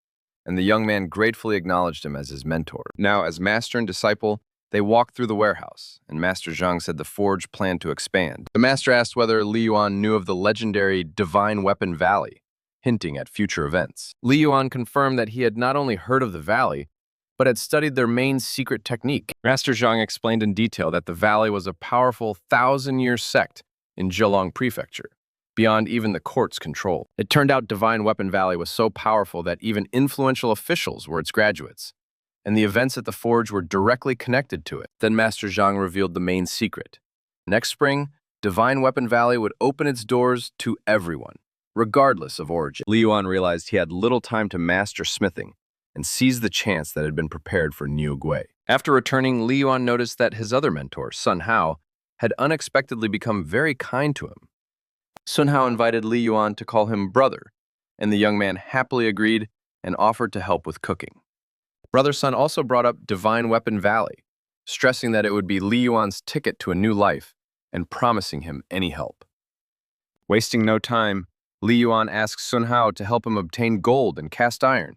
and the young man gratefully acknowledged him as his mentor. Now, as master and disciple, they walked through the warehouse, and Master Zhang said the forge planned to expand. The master asked whether Li Yuan knew of the legendary Divine Weapon Valley, hinting at future events. Li Yuan confirmed that he had not only heard of the valley, but had studied their main secret technique. Master Zhang explained in detail that the valley was a powerful 1,000-year sect in Zhejiang Prefecture, beyond even the court's control. It turned out Divine Weapon Valley was so powerful that even influential officials were its graduates, and the events at the forge were directly connected to it. Then Master Zhang revealed the main secret. Next spring, Divine Weapon Valley would open its doors to everyone, regardless of origin. Li Yuan realized he had little time to master smithing and seized the chance that had been prepared for Niu Gui. After returning, Li Yuan noticed that his other mentor, Sun Hao, had unexpectedly become very kind to him. Sun Hao invited Li Yuan to call him brother, and the young man happily agreed and offered to help with cooking. Brother Sun also brought up Divine Weapon Valley, stressing that it would be Li Yuan's ticket to a new life and promising him any help. Wasting no time, Li Yuan asked Sun Hao to help him obtain gold and cast iron,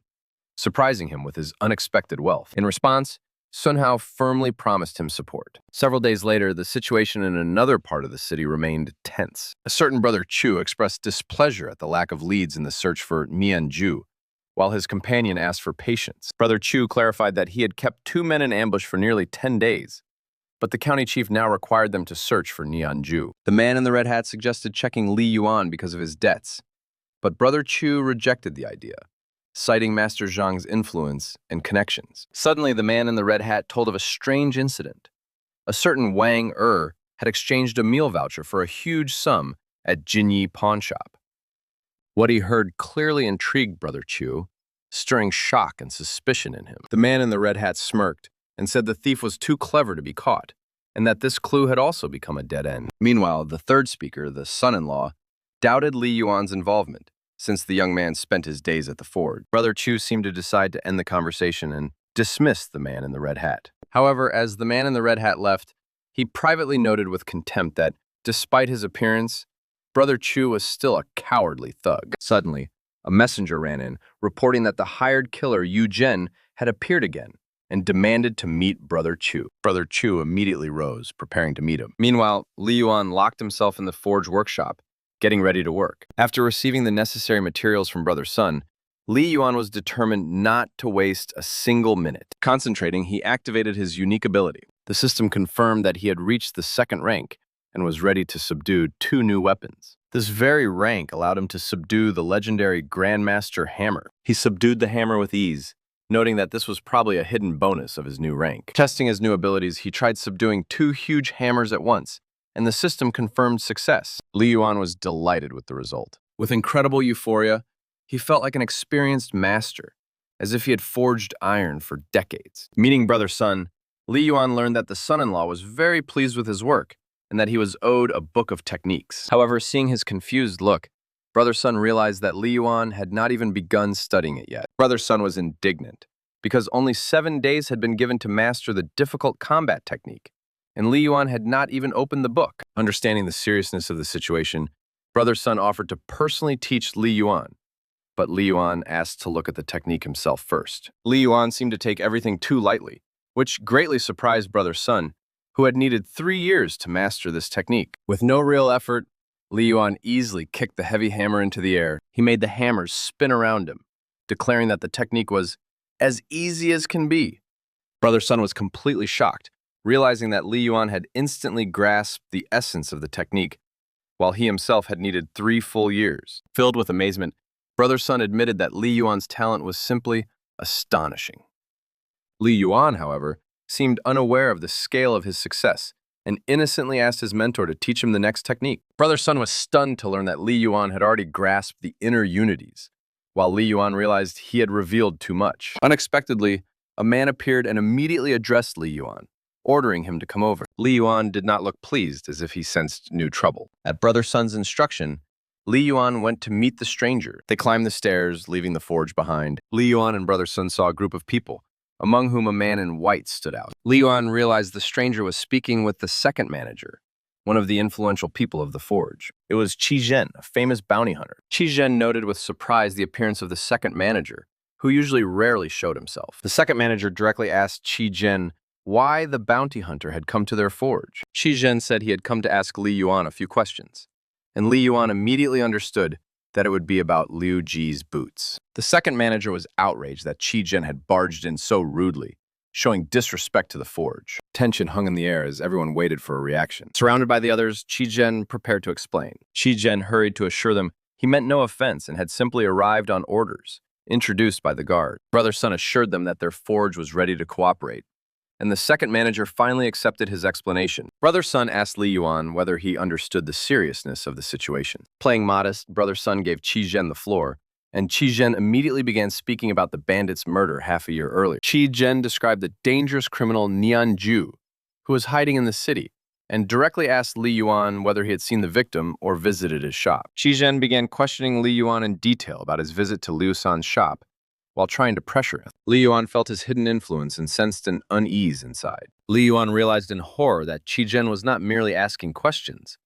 surprising him with his unexpected wealth. In response, Sun Hao firmly promised him support. Several days later, the situation in another part of the city remained tense. A certain Brother Chu expressed displeasure at the lack of leads in the search for Mianju, while his companion asked for patience. Brother Chu clarified that he had kept 2 men in ambush for nearly 10 days, but the county chief now required them to search for Nianju. The man in the red hat suggested checking Li Yuan because of his debts, but Brother Chu rejected the idea, citing Master Zhang's influence and connections. Suddenly, the man in the red hat told of a strange incident. A certain Wang had exchanged a meal voucher for a huge sum at Jinyi pawn shop. What he heard clearly intrigued Brother Chu, stirring shock and suspicion in him. The man in the red hat smirked and said the thief was too clever to be caught, and that this clue had also become a dead end. Meanwhile, the third speaker, the son-in-law, doubted Li Yuan's involvement, since the young man spent his days at the forge. Brother Chu seemed to decide to end the conversation and dismissed the man in the red hat. However, as the man in the red hat left, he privately noted with contempt that, despite his appearance, Brother Chu was still a cowardly thug. Suddenly, a messenger ran in, reporting that the hired killer Yu Zhen had appeared again and demanded to meet Brother Chu. Brother Chu immediately rose, preparing to meet him. Meanwhile, Li Yuan locked himself in the forge workshop, getting ready to work. After receiving the necessary materials from Brother Sun, Li Yuan was determined not to waste a single minute. Concentrating, he activated his unique ability. The system confirmed that he had reached the 2nd rank and was ready to subdue 2 new weapons. This very rank allowed him to subdue the legendary Grandmaster Hammer. He subdued the hammer with ease, noting that this was probably a hidden bonus of his new rank. Testing his new abilities, he tried subduing 2 huge hammers at once, and the system confirmed success. Li Yuan was delighted with the result. With incredible euphoria, he felt like an experienced master, as if he had forged iron for decades. Meeting Brother Sun, Li Yuan learned that the son-in-law was very pleased with his work and that he was owed a book of techniques. However, seeing his confused look, Brother Sun realized that Li Yuan had not even begun studying it yet. Brother Sun was indignant because only 7 days had been given to master the difficult combat technique, and Li Yuan had not even opened the book. Understanding the seriousness of the situation, Brother Sun offered to personally teach Li Yuan, but Li Yuan asked to look at the technique himself first. Li Yuan seemed to take everything too lightly, which greatly surprised Brother Sun, who had needed 3 years to master this technique. With no real effort, Li Yuan easily kicked the heavy hammer into the air. He made the hammers spin around him, declaring that the technique was as easy as can be. Brother Sun was completely shocked, realizing that Li Yuan had instantly grasped the essence of the technique, while he himself had needed 3 full years. Filled with amazement, Brother Sun admitted that Li Yuan's talent was simply astonishing. Li Yuan, however, seemed unaware of the scale of his success and innocently asked his mentor to teach him the next technique. Brother Sun was stunned to learn that Li Yuan had already grasped the inner unities, while Li Yuan realized he had revealed too much. Unexpectedly, a man appeared and immediately addressed Li Yuan, ordering him to come over. Li Yuan did not look pleased, as if he sensed new trouble. At Brother Sun's instruction, Li Yuan went to meet the stranger. They climbed the stairs, leaving the forge behind. Li Yuan and Brother Sun saw a group of people, among whom a man in white stood out. Li Yuan realized the stranger was speaking with the second manager, one of the influential people of the forge. It was Qi Zhen, a famous bounty hunter. Qi Zhen noted with surprise the appearance of the second manager, who usually rarely showed himself. The second manager directly asked Qi Zhen why the bounty hunter had come to their forge. Qi Zhen said he had come to ask Li Yuan a few questions, and Li Yuan immediately understood that it would be about Liu Ji's boots. The second manager was outraged that Qi Zhen had barged in so rudely, showing disrespect to the forge. Tension hung in the air as everyone waited for a reaction. Surrounded by the others, Qi Zhen prepared to explain. Qi Zhen hurried to assure them he meant no offense and had simply arrived on orders, introduced by the guard. Brother Sun assured them that their forge was ready to cooperate, and the second manager finally accepted his explanation. Brother Sun asked Li Yuan whether he understood the seriousness of the situation. Playing modest, Brother Sun gave Qi Zhen the floor, and Qi Zhen immediately began speaking about the bandit's murder half a year earlier. Qi Zhen described the dangerous criminal Nian Ju, who was hiding in the city, and directly asked Li Yuan whether he had seen the victim or visited his shop. Qi Zhen began questioning Li Yuan in detail about his visit to Liu San's shop, while trying to pressure him. Li Yuan felt his hidden influence and sensed an unease inside. Li Yuan realized in horror that Qi Zhen was not merely asking questions,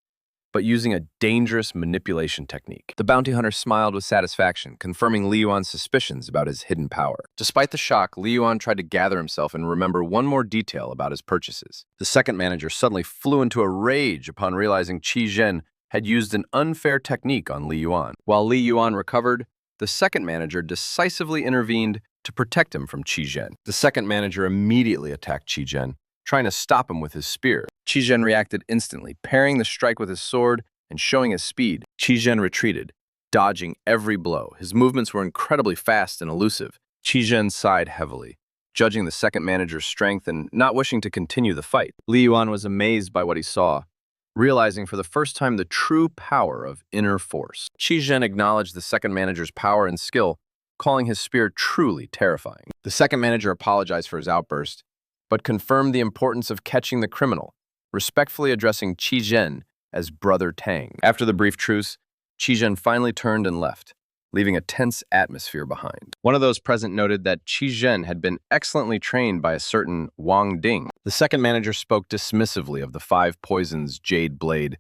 but using a dangerous manipulation technique. The bounty hunter smiled with satisfaction, confirming Li Yuan's suspicions about his hidden power. Despite the shock, Li Yuan tried to gather himself and remember one more detail about his purchases. The second manager suddenly flew into a rage upon realizing Qi Zhen had used an unfair technique on Li Yuan. While Li Yuan recovered, the second manager decisively intervened to protect him from Qi Zhen. The second manager immediately attacked Qi Zhen, trying to stop him with his spear. Qi Zhen reacted instantly, parrying the strike with his sword and showing his speed. Qi Zhen retreated, dodging every blow. His movements were incredibly fast and elusive. Qi Zhen sighed heavily, judging the second manager's strength and not wishing to continue the fight. Li Yuan was amazed by what he saw, realizing for the first time the true power of inner force. Qi Zhen acknowledged the second manager's power and skill, calling his spear truly terrifying. The second manager apologized for his outburst, but confirmed the importance of catching the criminal, respectfully addressing Qi Zhen as Brother Tang. After the brief truce, Qi Zhen finally turned and left, leaving a tense atmosphere behind. One of those present noted that Qi Zhen had been excellently trained by a certain Wang Ding. The second manager spoke dismissively of the 5 Poisons Jade Blade,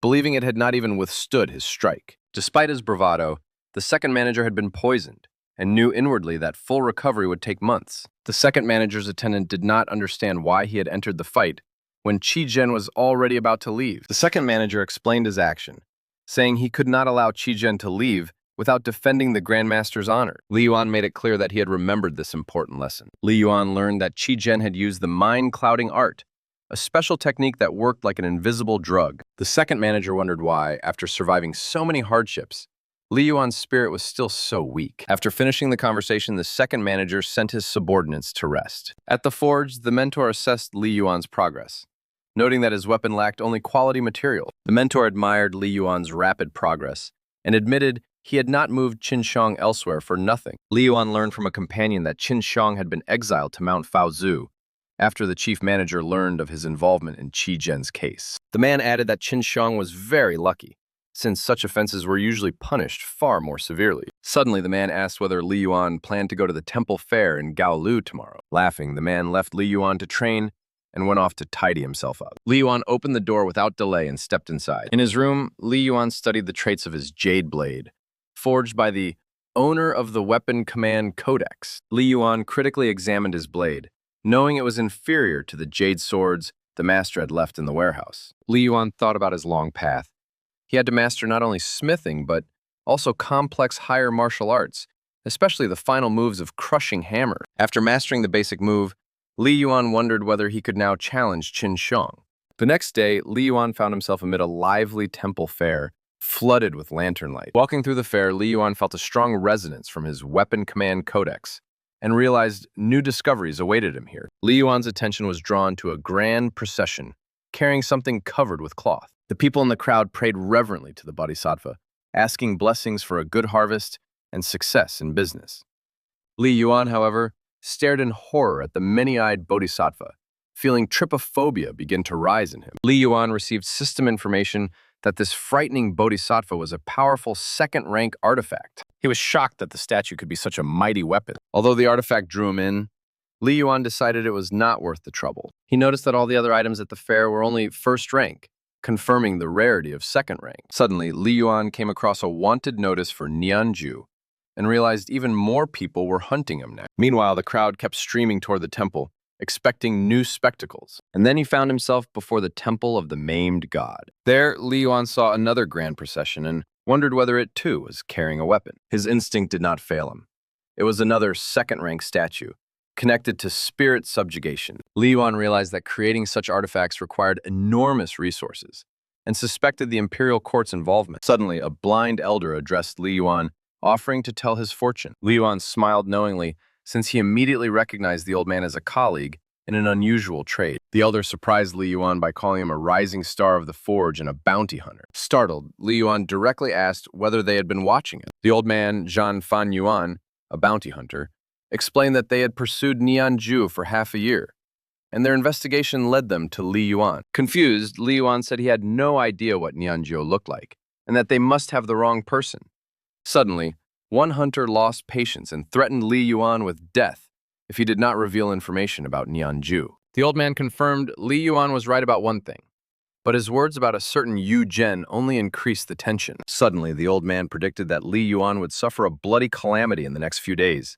believing it had not even withstood his strike. Despite his bravado, the second manager had been poisoned and knew inwardly that full recovery would take months. The second manager's attendant did not understand why he had entered the fight when Qi Zhen was already about to leave. The second manager explained his action, saying he could not allow Qi Zhen to leave without defending the Grandmaster's honor. Li Yuan made it clear that he had remembered this important lesson. Li Yuan learned that Qi Zhen had used the mind-clouding art, a special technique that worked like an invisible drug. The second manager wondered why, after surviving so many hardships, Li Yuan's spirit was still so weak. After finishing the conversation, the second manager sent his subordinates to rest. At the forge, the mentor assessed Li Yuan's progress, noting that his weapon lacked only quality material. The mentor admired Li Yuan's rapid progress and admitted he had not moved Qin Shang elsewhere for nothing. Li Yuan learned from a companion that Qin Shang had been exiled to Mount Faozu after the chief manager learned of his involvement in Qi Zhen's case. The man added that Qin Shang was very lucky, since such offenses were usually punished far more severely. Suddenly, the man asked whether Li Yuan planned to go to the temple fair in Gaolu tomorrow. Laughing, the man left Li Yuan to train and went off to tidy himself up. Li Yuan opened the door without delay and stepped inside. In his room, Li Yuan studied the traits of his jade blade, forged by the owner of the Weapon Command Codex. Li Yuan critically examined his blade, knowing it was inferior to the jade swords the master had left in the warehouse. Li Yuan thought about his long path. He had to master not only smithing, but also complex higher martial arts, especially the final moves of crushing hammer. After mastering the basic move, Li Yuan wondered whether he could now challenge Qin Shang. The next day, Li Yuan found himself amid a lively temple fair, flooded with lantern light. Walking through the fair, Li Yuan felt a strong resonance from his Weapon Command Codex and realized new discoveries awaited him here. Li Yuan's attention was drawn to a grand procession carrying something covered with cloth. The people in the crowd prayed reverently to the Bodhisattva, asking blessings for a good harvest and success in business. Li Yuan, however, stared in horror at the many-eyed Bodhisattva, feeling trypophobia begin to rise in him. Li Yuan received system information that this frightening Bodhisattva was a powerful second-rank artifact. He was shocked that the statue could be such a mighty weapon. Although the artifact drew him in, Li Yuan decided it was not worth the trouble. He noticed that all the other items at the fair were only first rank, confirming the rarity of second rank. Suddenly, Li Yuan came across a wanted notice for Nianju and realized even more people were hunting him now. Meanwhile, the crowd kept streaming toward the temple, expecting new spectacles. And then he found himself before the temple of the maimed god. There, Li Yuan saw another grand procession and wondered whether it too was carrying a weapon. His instinct did not fail him. It was another second-rank statue, connected to spirit subjugation. Li Yuan realized that creating such artifacts required enormous resources and suspected the imperial court's involvement. Suddenly, a blind elder addressed Li Yuan, offering to tell his fortune. Li Yuan smiled knowingly, since he immediately recognized the old man as a colleague in an unusual trade. The elder surprised Li Yuan by calling him a rising star of the forge and a bounty hunter. Startled, Li Yuan directly asked whether they had been watching him. The old man, Zhan Fan Yuan, a bounty hunter, explained that they had pursued Nianju for half a year, and their investigation led them to Li Yuan. Confused, Li Yuan said he had no idea what Nianju looked like, and that they must have the wrong person. Suddenly, one hunter lost patience and threatened Li Yuan with death if he did not reveal information about Nianju. The old man confirmed Li Yuan was right about one thing, but his words about a certain Yu Zhen only increased the tension. Suddenly, the old man predicted that Li Yuan would suffer a bloody calamity in the next few days,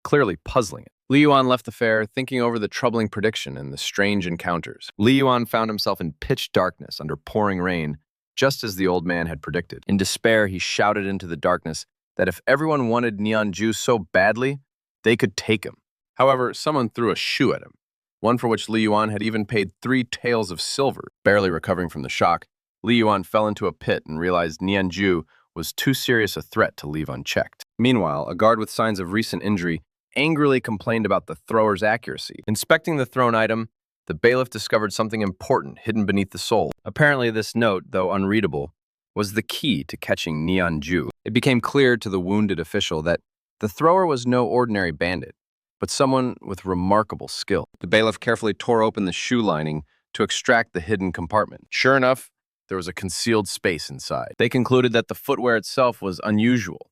clearly puzzling it. Li Yuan left the fair, thinking over the troubling prediction and the strange encounters. Li Yuan found himself in pitch darkness under pouring rain, just as the old man had predicted. In despair, he shouted into the darkness that if everyone wanted Nianju so badly, they could take him. However, someone threw a shoe at him, one for which Li Yuan had even paid 3 taels of silver. Barely recovering from the shock, Li Yuan fell into a pit and realized Nianju was too serious a threat to leave unchecked. Meanwhile, a guard with signs of recent injury angrily complained about the thrower's accuracy. Inspecting the thrown item, the bailiff discovered something important hidden beneath the sole. Apparently, this note, though unreadable, was the key to catching Nianju. It became clear to the wounded official that the thrower was no ordinary bandit, but someone with remarkable skill. The bailiff carefully tore open the shoe lining to extract the hidden compartment. Sure enough, there was a concealed space inside. They concluded that the footwear itself was unusual,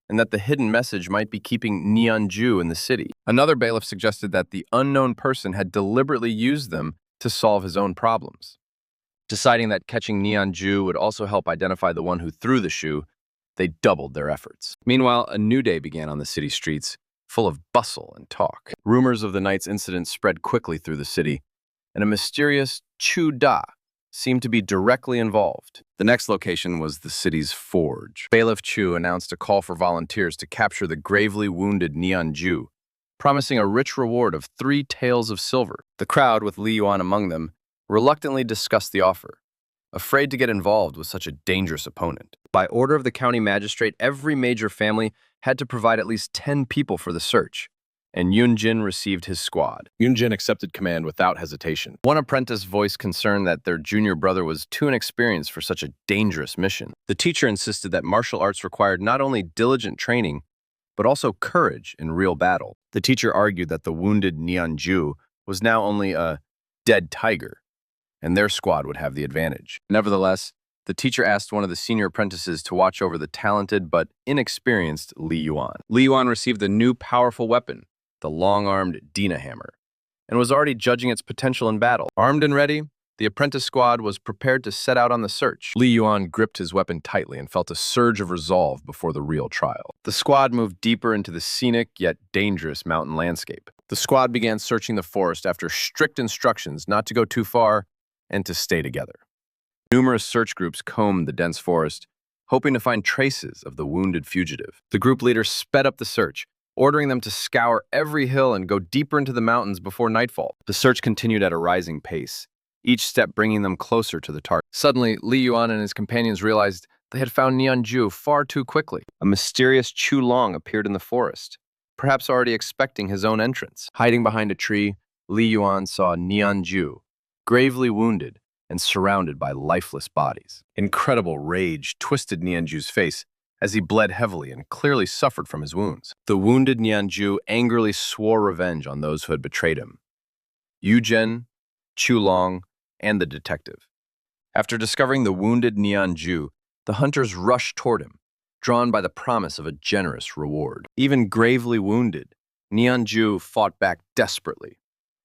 and that the hidden message might be keeping Nianju in the city. Another bailiff suggested that the unknown person had deliberately used them to solve his own problems. Deciding that catching Nianju would also help identify the one who threw the shoe, they doubled their efforts. Meanwhile, a new day began on the city streets, full of bustle and talk. Rumors of the night's incident spread quickly through the city, and a mysterious Chu Da seemed to be directly involved. The next location was the city's forge. Bailiff Chu announced a call for volunteers to capture the gravely wounded Nianju, promising a rich reward of 3 taels of silver. The crowd, with Li Yuan among them, reluctantly discussed the offer, afraid to get involved with such a dangerous opponent. By order of the county magistrate, every major family had to provide at least 10 people for the search, and Yunjin received his squad. Yunjin accepted command without hesitation. One apprentice voiced concern that their junior brother was too inexperienced for such a dangerous mission. The teacher insisted that martial arts required not only diligent training, but also courage in real battle. The teacher argued that the wounded Nianju was now only a dead tiger, and their squad would have the advantage. Nevertheless, the teacher asked one of the senior apprentices to watch over the talented but inexperienced Li Yuan. Li Yuan received the new powerful weapon, the long-armed Dina hammer, and was already judging its potential in battle. Armed and ready, the apprentice squad was prepared to set out on the search. Li Yuan gripped his weapon tightly and felt a surge of resolve before the real trial. The squad moved deeper into the scenic yet dangerous mountain landscape. The squad began searching the forest after strict instructions not to go too far and to stay together. Numerous search groups combed the dense forest, hoping to find traces of the wounded fugitive. The group leader sped up the search, ordering them to scour every hill and go deeper into the mountains before nightfall. The search continued at a rising pace, each step bringing them closer to the target. Suddenly, Li Yuan and his companions realized they had found Nianju far too quickly. A mysterious Chu Long appeared in the forest, perhaps already expecting his own entrance. Hiding behind a tree, Li Yuan saw Nianju, gravely wounded and surrounded by lifeless bodies. Incredible rage twisted Nianju's face as he bled heavily and clearly suffered from his wounds. The wounded Nianju angrily swore revenge on those who had betrayed him: Yu Zhen, Chu Long, and the detective. After discovering the wounded Nianju, the hunters rushed toward him, drawn by the promise of a generous reward. Even gravely wounded, Nianju fought back desperately,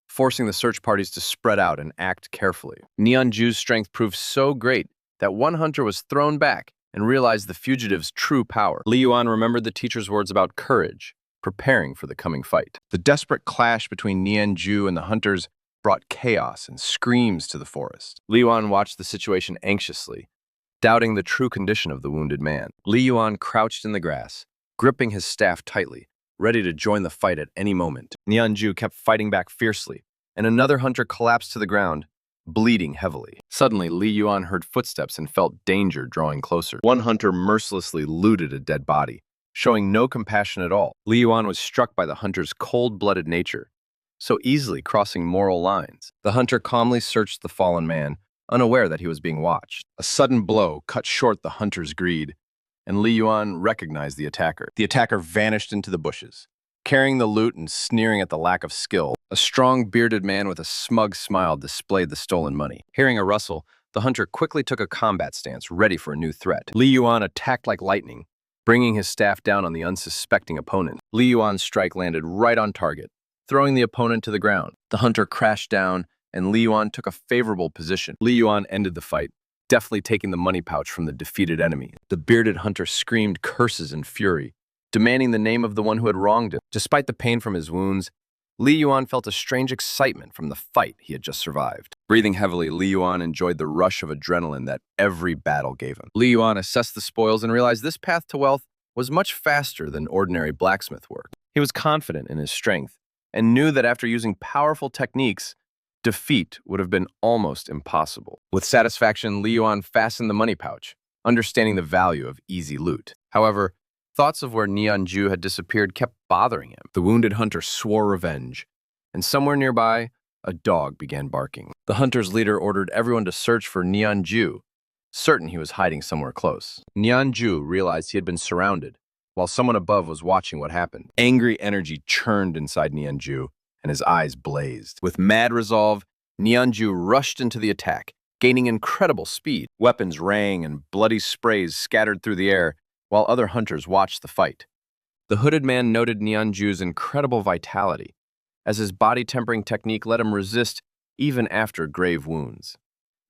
forcing the search parties to spread out and act carefully. Nianju's strength proved so great that one hunter was thrown back and realized the fugitive's true power. Li Yuan remembered the teacher's words about courage, preparing for the coming fight. The desperate clash between Nianju and the hunters brought chaos and screams to the forest. Li Yuan watched the situation anxiously, doubting the true condition of the wounded man. Li Yuan crouched in the grass, gripping his staff tightly, ready to join the fight at any moment. Nianju kept fighting back fiercely, and another hunter collapsed to the ground, bleeding heavily. Suddenly, Li Yuan heard footsteps and felt danger drawing closer. One hunter mercilessly looted a dead body, showing no compassion at all. Li Yuan was struck by the hunter's cold-blooded nature, so easily crossing moral lines. The hunter calmly searched the fallen man, unaware that he was being watched. A sudden blow cut short the hunter's greed, and Li Yuan recognized the attacker. The attacker vanished into the bushes, carrying the loot and sneering at the lack of skill. A strong, bearded man with a smug smile displayed the stolen money. Hearing a rustle, the hunter quickly took a combat stance, ready for a new threat. Li Yuan attacked like lightning, bringing his staff down on the unsuspecting opponent. Li Yuan's strike landed right on target, throwing the opponent to the ground. The hunter crashed down, and Li Yuan took a favorable position. Li Yuan ended the fight, deftly taking the money pouch from the defeated enemy. The bearded hunter screamed curses in fury, demanding the name of the one who had wronged him. Despite the pain from his wounds, Li Yuan felt a strange excitement from the fight he had just survived. Breathing heavily, Li Yuan enjoyed the rush of adrenaline that every battle gave him. Li Yuan assessed the spoils and realized this path to wealth was much faster than ordinary blacksmith work. He was confident in his strength and knew that after using powerful techniques, defeat would have been almost impossible. With satisfaction, Li Yuan fastened the money pouch, understanding the value of easy loot. However, thoughts of where Nianju had disappeared kept bothering him. The wounded hunter swore revenge, and somewhere nearby, a dog began barking. The hunter's leader ordered everyone to search for Nianju, certain he was hiding somewhere close. Nianju realized he had been surrounded, while someone above was watching what happened. Angry energy churned inside Nianju, and his eyes blazed. With mad resolve, Nianju rushed into the attack, gaining incredible speed. Weapons rang and bloody sprays scattered through the air, while other hunters watched the fight. The hooded man noted Nianju's incredible vitality, as his body-tempering technique let him resist even after grave wounds.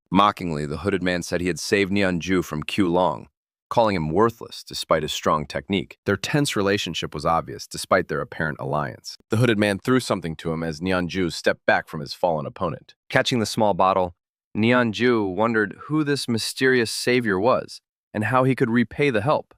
Mockingly, the hooded man said he had saved Nianju from Q Long, calling him worthless despite his strong technique. Their tense relationship was obvious despite their apparent alliance. The hooded man threw something to him as Nianju stepped back from his fallen opponent. Catching the small bottle, Nianju wondered who this mysterious savior was and how he could repay the help.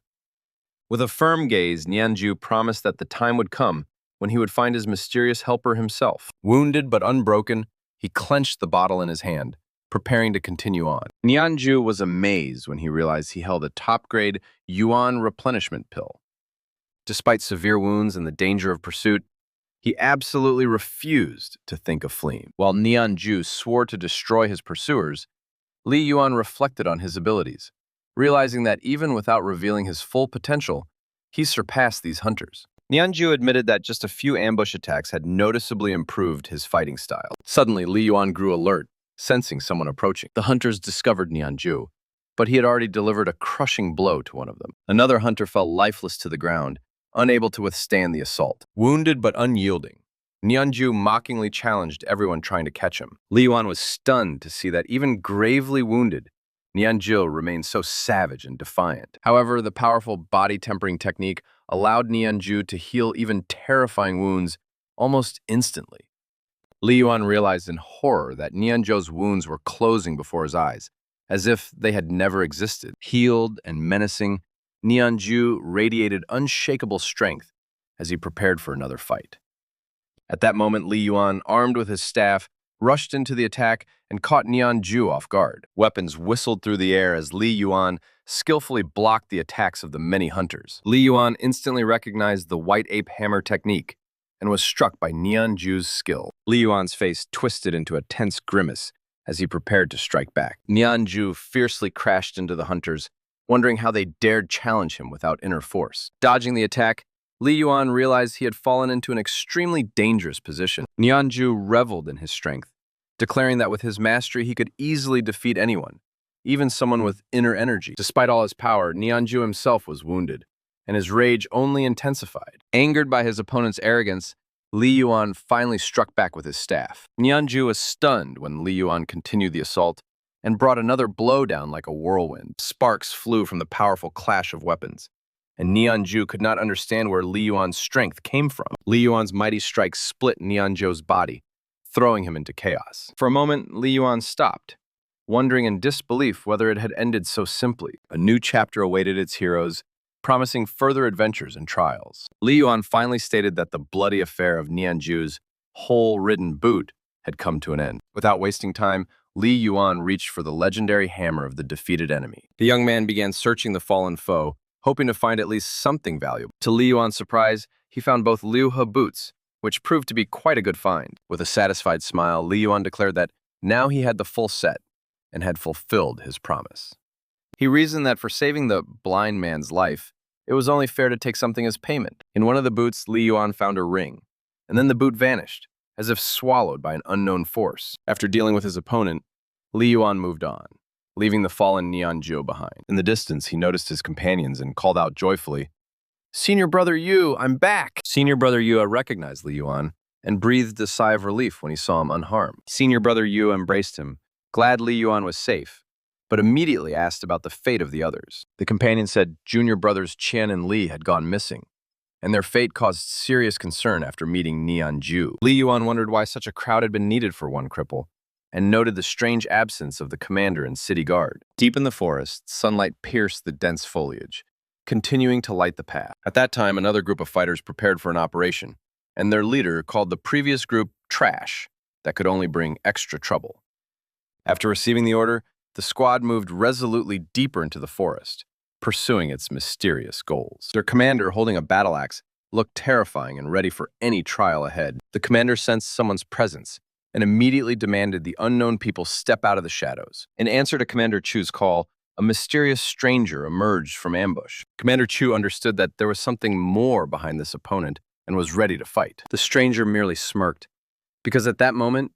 With a firm gaze, Nianju promised that the time would come when he would find his mysterious helper himself. Wounded but unbroken, he clenched the bottle in his hand, preparing to continue on. Nianju was amazed when he realized he held a top-grade Yuan replenishment pill. Despite severe wounds and the danger of pursuit, He absolutely refused to think of fleeing. While Nianju swore to destroy his pursuers, Li Yuan reflected on his abilities, realizing that even without revealing his full potential, he surpassed these hunters. Nianju admitted that just a few ambush attacks had noticeably improved his fighting style. Suddenly, Li Yuan grew alert, sensing someone approaching. The hunters discovered Nianju, but he had already delivered a crushing blow to one of them. Another hunter fell lifeless to the ground, unable to withstand the assault. Wounded but unyielding, Nianju mockingly challenged everyone trying to catch him. Li Yuan was stunned to see that even gravely wounded, Nianju remained so savage and defiant. However, the powerful body-tempering technique allowed Nianju to heal even terrifying wounds almost instantly. Li Yuan realized in horror that Nianju's wounds were closing before his eyes, as if they had never existed. Healed and menacing, Nianju radiated unshakable strength as he prepared for another fight. At that moment, Li Yuan, armed with his staff, rushed into the attack and caught Nianju off guard. Weapons whistled through the air as Li Yuan skillfully blocked the attacks of the many hunters. Li Yuan instantly recognized the white ape hammer technique and was struck by Nianju's skill. Li Yuan's face twisted into a tense grimace as he prepared to strike back. Nianju fiercely crashed into the hunters, wondering how they dared challenge him without inner force. Dodging the attack, Li Yuan realized he had fallen into an extremely dangerous position. Nianju reveled in his strength, declaring that with his mastery he could easily defeat anyone, even someone with inner energy. Despite all his power, Nianju himself was wounded, and his rage only intensified. Angered by his opponent's arrogance, Li Yuan finally struck back with his staff. Nianju was stunned when Li Yuan continued the assault and brought another blow down like a whirlwind. Sparks flew from the powerful clash of weapons, and Nianju could not understand where Li Yuan's strength came from. Li Yuan's mighty strike split Nianju's body, throwing him into chaos. For a moment, Li Yuan stopped, wondering in disbelief whether it had ended so simply. A new chapter awaited its heroes, promising further adventures and trials. Li Yuan finally stated that the bloody affair of Nianju's hole-ridden boot had come to an end. Without wasting time, Li Yuan reached for the legendary hammer of the defeated enemy. The young man began searching the fallen foe, hoping to find at least something valuable. To Li Yuan's surprise, he found both Liu He boots, which proved to be quite a good find. With a satisfied smile, Li Yuan declared that now he had the full set and had fulfilled his promise. He reasoned that for saving the blind man's life, it was only fair to take something as payment. In one of the boots, Li Yuan found a ring, and then the boot vanished, as if swallowed by an unknown force. After dealing with his opponent, Li Yuan moved on, leaving the fallen Nianju behind. In the distance, he noticed his companions and called out joyfully, "Senior Brother Yu, I'm back!" Senior Brother Yu recognized Li Yuan and breathed a sigh of relief when he saw him unharmed. Senior Brother Yu embraced him, glad Li Yuan was safe, but immediately asked about the fate of the others. The companion said Junior Brothers Qian and Li had gone missing, and their fate caused serious concern after meeting Nianju. Li Yuan wondered why such a crowd had been needed for one cripple, and noted the strange absence of the commander and city guard. Deep in the forest, sunlight pierced the dense foliage, continuing to light the path. At that time, another group of fighters prepared for an operation, and their leader called the previous group trash that could only bring extra trouble. After receiving the order, the squad moved resolutely deeper into the forest, pursuing its mysterious goals. Their commander, holding a battle axe, looked terrifying and ready for any trial ahead. The commander sensed someone's presence and immediately demanded the unknown people step out of the shadows. In answer to Commander Chu's call, a mysterious stranger emerged from ambush. Commander Chu understood that there was something more behind this opponent and was ready to fight. The stranger merely smirked, because at that moment,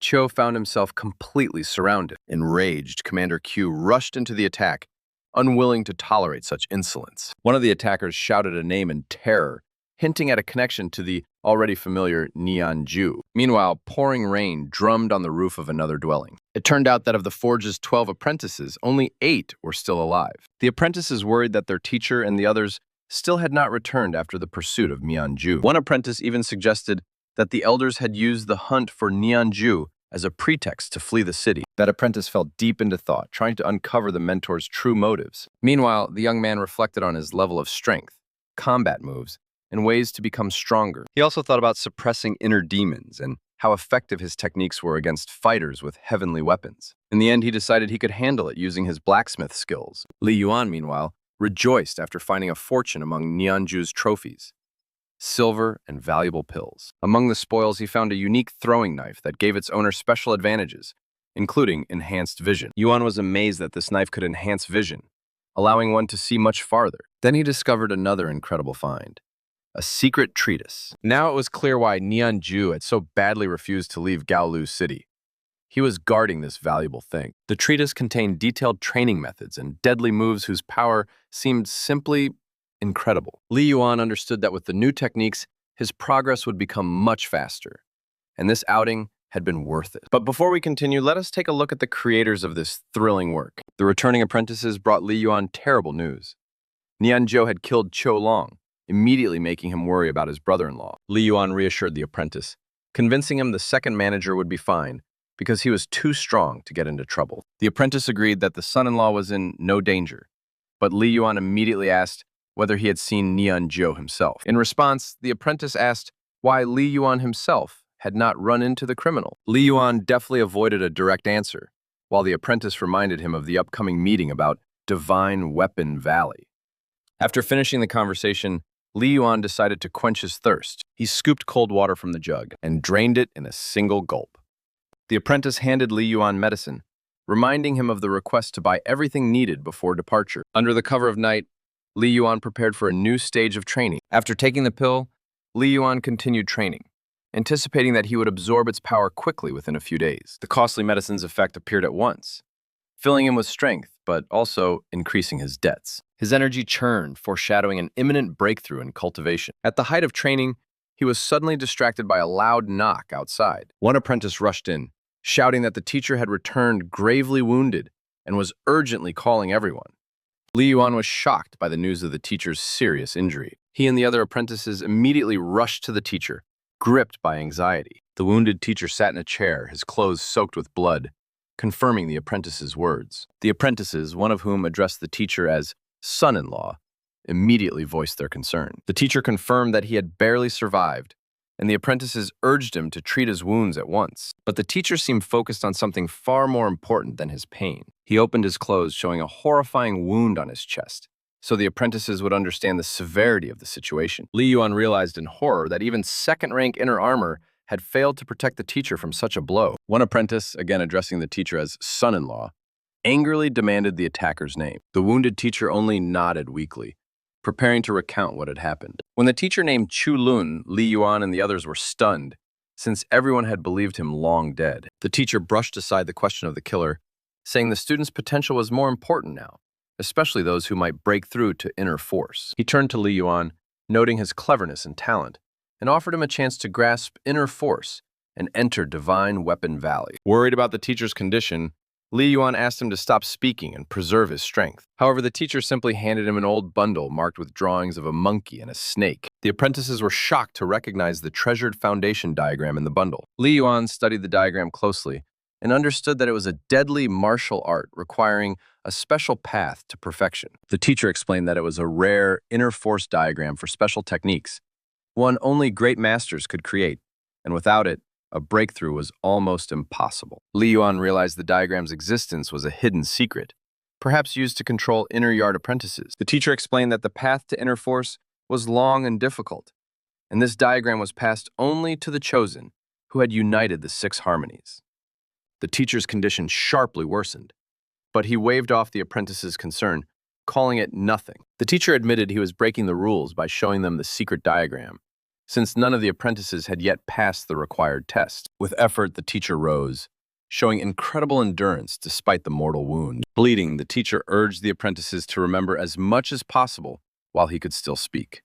Cho found himself completely surrounded. Enraged, Commander Q rushed into the attack, unwilling to tolerate such insolence. One of the attackers shouted a name in terror, hinting at a connection to the already familiar Nianju. Meanwhile, pouring rain drummed on the roof of another dwelling. It turned out that of the forge's 12 apprentices, only 8 were still alive. The apprentices worried that their teacher and the others still had not returned after the pursuit of Nianju. One apprentice even suggested that the elders had used the hunt for Nianju as a pretext to flee the city. That apprentice fell deep into thought, trying to uncover the mentor's true motives. Meanwhile, the young man reflected on his level of strength, combat moves, and ways to become stronger. He also thought about suppressing inner demons and how effective his techniques were against fighters with heavenly weapons. In the end, he decided he could handle it using his blacksmith skills. Li Yuan, meanwhile, rejoiced after finding a fortune among Nianju's trophies. silver, and valuable pills. Among the spoils, he found a unique throwing knife that gave its owner special advantages, including enhanced vision. Yuan was amazed that this knife could enhance vision, allowing one to see much farther. Then he discovered another incredible find, a secret treatise. Now it was clear why Nianju had so badly refused to leave Gaolu City. He was guarding this valuable thing. The treatise contained detailed training methods and deadly moves whose power seemed simply incredible. Li Yuan understood that with the new techniques, his progress would become much faster, and this outing had been worth it. But before we continue, let us take a look at the creators of this thrilling work. The returning apprentices brought Li Yuan terrible news. Nianzhou had killed Qiu Long, immediately making him worry about his brother-in-law. Li Yuan reassured the apprentice, convincing him the second manager would be fine, because he was too strong to get into trouble. The apprentice agreed that the son-in-law was in no danger, but Li Yuan immediately asked whether he had seen Nianzhou himself. In response, the apprentice asked why Li Yuan himself had not run into the criminal. Li Yuan deftly avoided a direct answer, while the apprentice reminded him of the upcoming meeting about Divine Weapon Valley. After finishing the conversation, Li Yuan decided to quench his thirst. He scooped cold water from the jug and drained it in a single gulp. The apprentice handed Li Yuan medicine, reminding him of the request to buy everything needed before departure. Under the cover of night, Li Yuan prepared for a new stage of training. After taking the pill, Li Yuan continued training, anticipating that he would absorb its power quickly within a few days. The costly medicine's effect appeared at once, filling him with strength, but also increasing his debts. His energy churned, foreshadowing an imminent breakthrough in cultivation. At the height of training, he was suddenly distracted by a loud knock outside. One apprentice rushed in, shouting that the teacher had returned gravely wounded and was urgently calling everyone. Li Yuan was shocked by the news of the teacher's serious injury. He and the other apprentices immediately rushed to the teacher, gripped by anxiety. The wounded teacher sat in a chair, his clothes soaked with blood, confirming the apprentice's words. The apprentices, one of whom addressed the teacher as son-in-law, immediately voiced their concern. The teacher confirmed that he had barely survived, and the apprentices urged him to treat his wounds at once. But the teacher seemed focused on something far more important than his pain. He opened his clothes, showing a horrifying wound on his chest, so the apprentices would understand the severity of the situation. Li Yuan realized in horror that even second-rank inner armor had failed to protect the teacher from such a blow. One apprentice, again addressing the teacher as son-in-law, angrily demanded the attacker's name. The wounded teacher only nodded weakly, preparing to recount what had happened. When the teacher named Chu Lun, Li Yuan and the others were stunned, since everyone had believed him long dead. The teacher brushed aside the question of the killer, saying the student's potential was more important now, especially those who might break through to inner force. He turned to Li Yuan, noting his cleverness and talent, and offered him a chance to grasp inner force and enter Divine Weapon Valley. Worried about the teacher's condition, Li Yuan asked him to stop speaking and preserve his strength. However, the teacher simply handed him an old bundle marked with drawings of a monkey and a snake. The apprentices were shocked to recognize the treasured foundation diagram in the bundle. Li Yuan studied the diagram closely and understood that it was a deadly martial art requiring a special path to perfection. The teacher explained that it was a rare inner force diagram for special techniques, one only great masters could create, and without it, a breakthrough was almost impossible. Li Yuan realized the diagram's existence was a hidden secret, perhaps used to control inner yard apprentices. The teacher explained that the path to inner force was long and difficult, and this diagram was passed only to the chosen, who had united the 6 harmonies. The teacher's condition sharply worsened, but he waved off the apprentice's concern, calling it nothing. The teacher admitted he was breaking the rules by showing them the secret diagram, since none of the apprentices had yet passed the required test. With effort, the teacher rose, showing incredible endurance despite the mortal wound. Bleeding, the teacher urged the apprentices to remember as much as possible while he could still speak.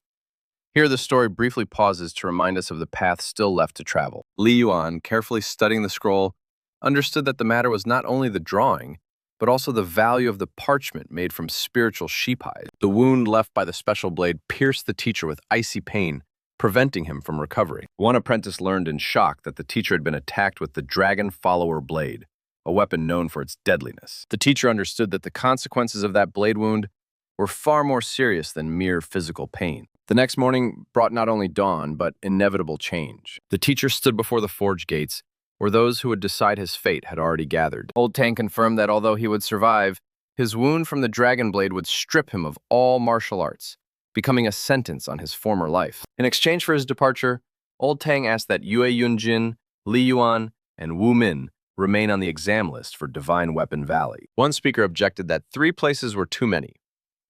Here, the story briefly pauses to remind us of the path still left to travel. Li Yuan, carefully studying the scroll, understood that the matter was not only the drawing, but also the value of the parchment made from spiritual sheep hide. The wound left by the special blade pierced the teacher with icy pain, preventing him from recovery. One apprentice learned in shock that the teacher had been attacked with the Dragon Follower blade, a weapon known for its deadliness. The teacher understood that the consequences of that blade wound were far more serious than mere physical pain. The next morning brought not only dawn, but inevitable change. The teacher stood before the forge gates, where those who would decide his fate had already gathered. Old Tang confirmed that although he would survive, his wound from the dragon blade would strip him of all martial arts, becoming a sentence on his former life. In exchange for his departure, Old Tang asked that Yue Yunjin, Li Yuan, and Wu Min remain on the exam list for Divine Weapon Valley. One speaker objected that 3 places were too many,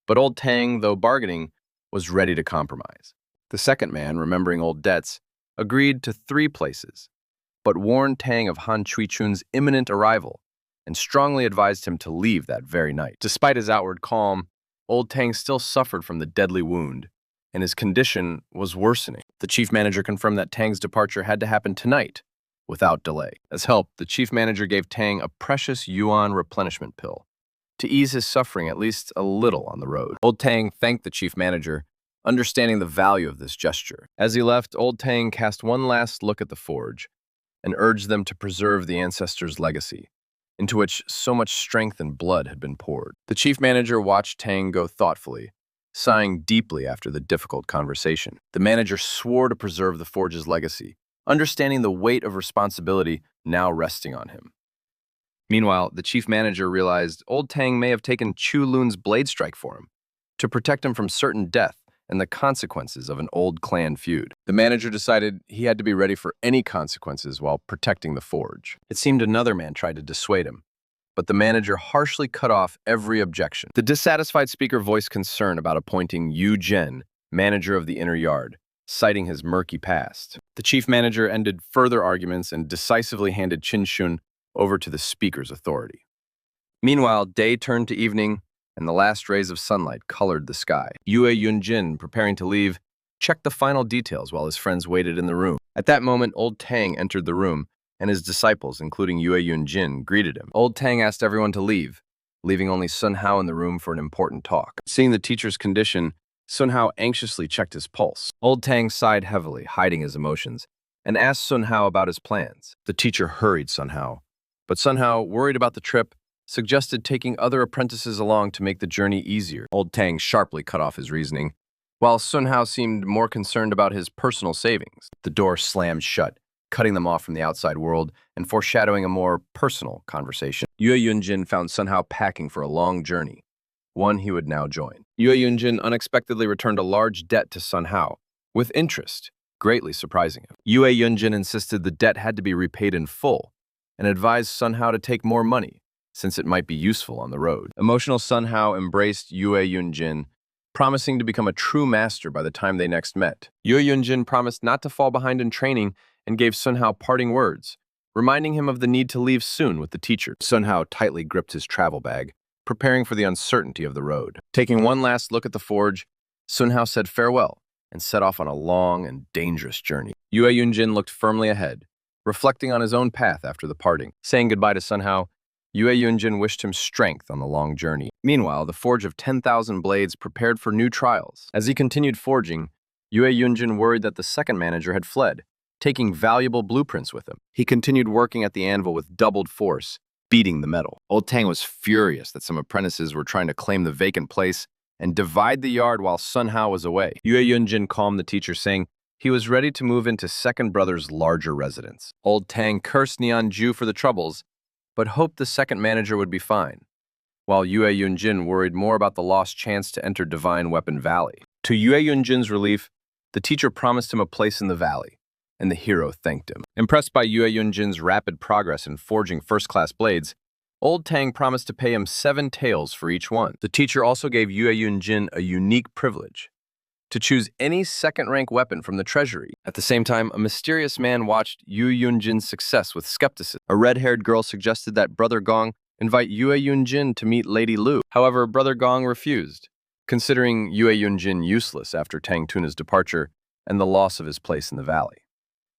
but Old Tang, though bargaining, was ready to compromise. The second man, remembering old debts, agreed to 3 places, but warned Tang of Han Chuichun's imminent arrival and strongly advised him to leave that very night. Despite his outward calm, Old Tang still suffered from the deadly wound, and his condition was worsening. The chief manager confirmed that Tang's departure had to happen tonight, without delay. As help, the chief manager gave Tang a precious yuan replenishment pill to ease his suffering at least a little on the road. Old Tang thanked the chief manager, understanding the value of this gesture. As he left, Old Tang cast one last look at the forge and urged them to preserve the ancestors' legacy, into which so much strength and blood had been poured. The chief manager watched Tang go thoughtfully, sighing deeply after the difficult conversation. The manager swore to preserve the forge's legacy, understanding the weight of responsibility now resting on him. Meanwhile, the chief manager realized Old Tang may have taken Chu Lun's blade strike for him, to protect him from certain death and the consequences of an old clan feud. The manager decided he had to be ready for any consequences while protecting the forge. It seemed another man tried to dissuade him, but the manager harshly cut off every objection. The dissatisfied speaker voiced concern about appointing Yu Zhen, manager of the inner yard, citing his murky past. The chief manager ended further arguments and decisively handed Qin Shun over to the speaker's authority. Meanwhile, day turned to evening, and the last rays of sunlight colored the sky. Yue Yunjin, preparing to leave, checked the final details while his friends waited in the room. At that moment, Old Tang entered the room, and his disciples, including Yue Yunjin, greeted him. Old Tang asked everyone to leave, leaving only Sun Hao in the room for an important talk. Seeing the teacher's condition, Sun Hao anxiously checked his pulse. Old Tang sighed heavily, hiding his emotions, and asked Sun Hao about his plans. The teacher hurried Sun Hao, but Sun Hao, worried about the trip, suggested taking other apprentices along to make the journey easier. Old Tang sharply cut off his reasoning, while Sun Hao seemed more concerned about his personal savings. The door slammed shut, cutting them off from the outside world and foreshadowing a more personal conversation. Yue Yunjin found Sun Hao packing for a long journey, one he would now join. Yue Yunjin unexpectedly returned a large debt to Sun Hao, with interest, greatly surprising him. Yue Yunjin insisted the debt had to be repaid in full, and advised Sun Hao to take more money, since it might be useful on the road. Emotional Sun Hao embraced Yue Yunjin, promising to become a true master by the time they next met. Yue Yunjin promised not to fall behind in training and gave Sun Hao parting words, reminding him of the need to leave soon with the teacher. Sun Hao tightly gripped his travel bag, preparing for the uncertainty of the road. Taking one last look at the forge, Sun Hao said farewell and set off on a long and dangerous journey. Yue Yunjin looked firmly ahead, reflecting on his own path after the parting. Saying goodbye to Sun Hao, Yue Yunjin wished him strength on the long journey. Meanwhile, the forge of 10,000 blades prepared for new trials. As he continued forging, Yue Yunjin worried that the second manager had fled, taking valuable blueprints with him. He continued working at the anvil with doubled force, beating the metal. Old Tang was furious that some apprentices were trying to claim the vacant place and divide the yard while Sun Hao was away. Yue Yunjin calmed the teacher, saying he was ready to move into second brother's larger residence. Old Tang cursed Nian Ju for the troubles, but hoped the second manager would be fine, while Yue Yunjin worried more about the lost chance to enter Divine Weapon Valley. To Yue Yunjin's relief, the teacher promised him a place in the valley, and the hero thanked him. Impressed by Yue Yunjin's rapid progress in forging first-class blades, Old Tang promised to pay him 7 taels for each one. The teacher also gave Yue Yunjin a unique privilege, to choose any second-rank weapon from the treasury. At the same time, a mysterious man watched Yue Yunjin's success with skepticism. A red-haired girl suggested that Brother Gong invite Yue Yunjin to meet Lady Lu. However, Brother Gong refused, considering Yue Yunjin useless after Tang Tuna's departure and the loss of his place in the valley.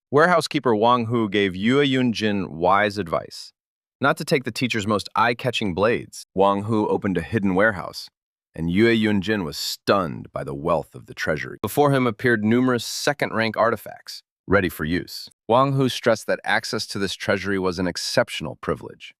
Warehouse keeper Wang Hu gave Yue Yunjin wise advice, not to take the teacher's most eye-catching blades. Wang Hu opened a hidden warehouse, and Yue Yunjin was stunned by the wealth of the treasury. Before him appeared numerous second-rank artifacts, ready for use. Wang Hu stressed that access to this treasury was an exceptional privilege,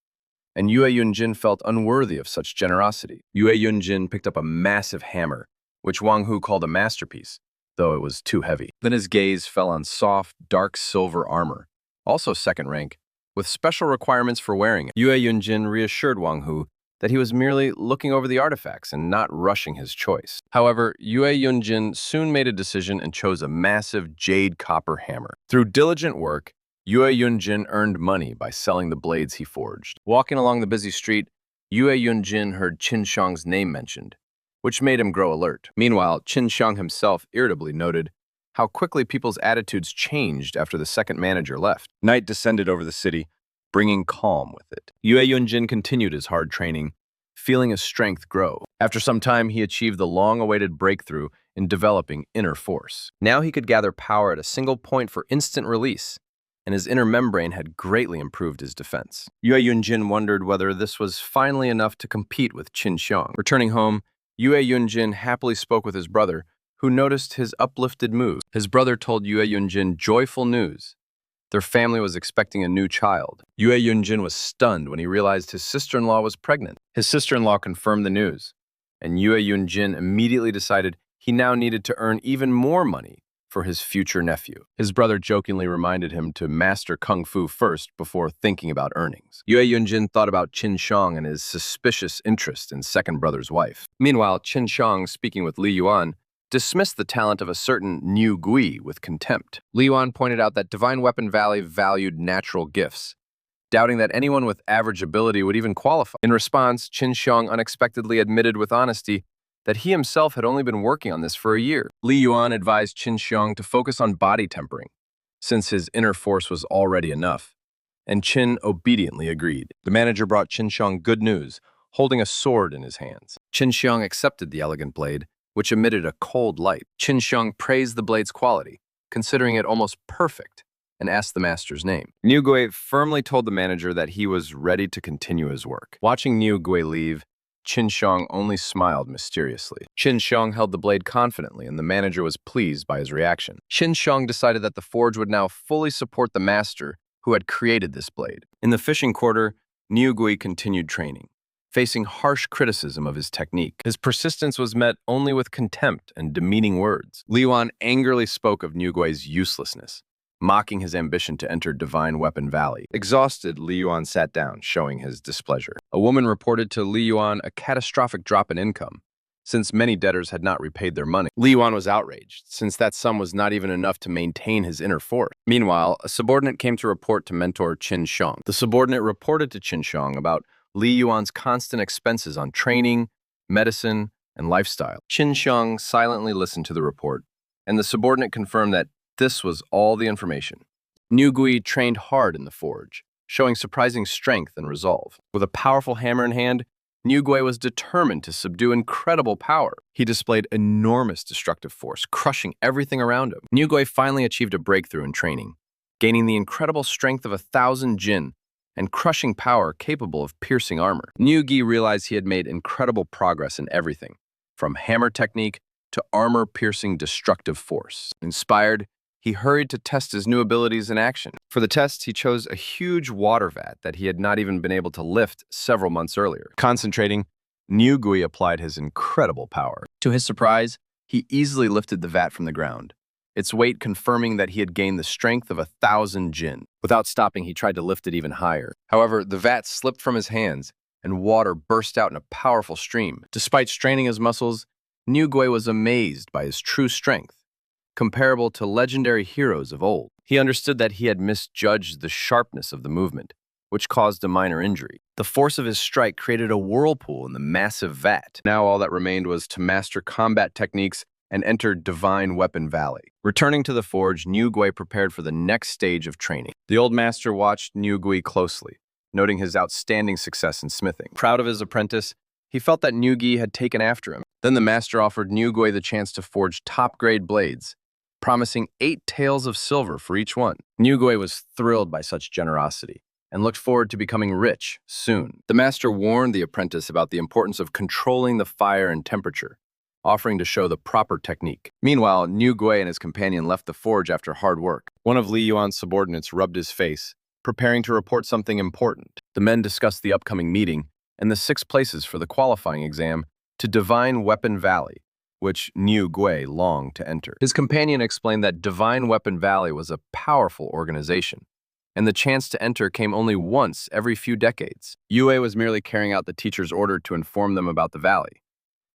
and Yue Yunjin felt unworthy of such generosity. Yue Yunjin picked up a massive hammer, which Wang Hu called a masterpiece, though it was too heavy. Then his gaze fell on soft, dark silver armor, also second rank, with special requirements for wearing it. Yue Yunjin reassured Wang Hu that he was merely looking over the artifacts and not rushing his choice. However, Yue Yunjin soon made a decision and chose a massive jade copper hammer. Through diligent work, Yue Yunjin earned money by selling the blades he forged. Walking along the busy street, Yue Yunjin heard Qin Shang's name mentioned, which made him grow alert. Meanwhile, Qin Shang himself irritably noted how quickly people's attitudes changed after the second manager left. Night descended over the city, bringing calm with it. Yue Yunjin continued his hard training, feeling his strength grow. After some time, he achieved the long-awaited breakthrough in developing inner force. Now he could gather power at a single point for instant release, and his inner membrane had greatly improved his defense. Yue Yunjin wondered whether this was finally enough to compete with Qin Shang. Returning home, Yue Yunjin happily spoke with his brother, who noticed his uplifted mood. His brother told Yue Yunjin joyful news. Their family was expecting a new child. Yue Yunjin was stunned when he realized his sister-in-law was pregnant. His sister-in-law confirmed the news, and Yue Yunjin immediately decided he now needed to earn even more money for his future nephew. His brother jokingly reminded him to master kung fu first before thinking about earnings. Yue Yunjin thought about Qin Shang and his suspicious interest in second brother's wife. Meanwhile, Qin Shang, speaking with Li Yuan, dismissed the talent of a certain Niu Gui with contempt. Li Yuan pointed out that Divine Weapon Valley valued natural gifts, doubting that anyone with average ability would even qualify. In response, Qin Shang unexpectedly admitted with honesty that he himself had only been working on this for a year. Li Yuan advised Qin Shang to focus on body tempering, since his inner force was already enough, and Qin obediently agreed. The manager brought Qin Shang good news, holding a sword in his hands. Qin Shang accepted the elegant blade, which emitted a cold light. Qin Shang praised the blade's quality, considering it almost perfect, and asked the master's name. Niu Gui firmly told the manager that he was ready to continue his work. Watching Niu Gui leave, Qin Shang only smiled mysteriously. Qin Shang held the blade confidently, and the manager was pleased by his reaction. Qin Shang decided that the forge would now fully support the master who had created this blade. In the fishing quarter, Niu Gui continued training, facing harsh criticism of his technique. His persistence was met only with contempt and demeaning words. Li Yuan angrily spoke of Niu Gui's uselessness, mocking his ambition to enter Divine Weapon Valley. Exhausted, Li Yuan sat down, showing his displeasure. A woman reported to Li Yuan a catastrophic drop in income, since many debtors had not repaid their money. Li Yuan was outraged, since that sum was not even enough to maintain his inner force. Meanwhile, a subordinate came to report to mentor Qin Shang. The subordinate reported to Qin Shang about Li Yuan's constant expenses on training, medicine, and lifestyle. Qin Shang silently listened to the report, and the subordinate confirmed that this was all the information. Niu Gui trained hard in the forge, showing surprising strength and resolve. With a powerful hammer in hand, Niu Gui was determined to subdue incredible power. He displayed enormous destructive force, crushing everything around him. Niu Gui finally achieved a breakthrough in training, gaining the incredible strength of 1,000 jin and crushing power capable of piercing armor. Niu Gui realized he had made incredible progress in everything, from hammer technique to armor-piercing destructive force. Inspired, he hurried to test his new abilities in action. For the test, he chose a huge water vat that he had not even been able to lift several months earlier. Concentrating, Niu Gui applied his incredible power. To his surprise, he easily lifted the vat from the ground, its weight confirming that he had gained the strength of 1,000 jin. Without stopping, he tried to lift it even higher. However, the vat slipped from his hands, and water burst out in a powerful stream. Despite straining his muscles, Niu Gui was amazed by his true strength, comparable to legendary heroes of old. He understood that he had misjudged the sharpness of the movement, which caused a minor injury. The force of his strike created a whirlpool in the massive vat. Now all that remained was to master combat techniques and enter Divine Weapon Valley. Returning to the forge, Niu Gui prepared for the next stage of training. The old master watched Niu Gui closely, noting his outstanding success in smithing. Proud of his apprentice, he felt that Niu Gui had taken after him. Then the master offered Niu Gui the chance to forge top-grade blades, promising 8 taels of silver for each one. Niu Gui was thrilled by such generosity and looked forward to becoming rich soon. The master warned the apprentice about the importance of controlling the fire and temperature, offering to show the proper technique. Meanwhile, Niu Gui and his companion left the forge after hard work. One of Li Yuan's subordinates rubbed his face, preparing to report something important. The men discussed the upcoming meeting and the 6 places for the qualifying exam to Divine Weapon Valley, which Niu Gui longed to enter. His companion explained that Divine Weapon Valley was a powerful organization, and the chance to enter came only once every few decades. Yue was merely carrying out the teacher's order to inform them about the valley,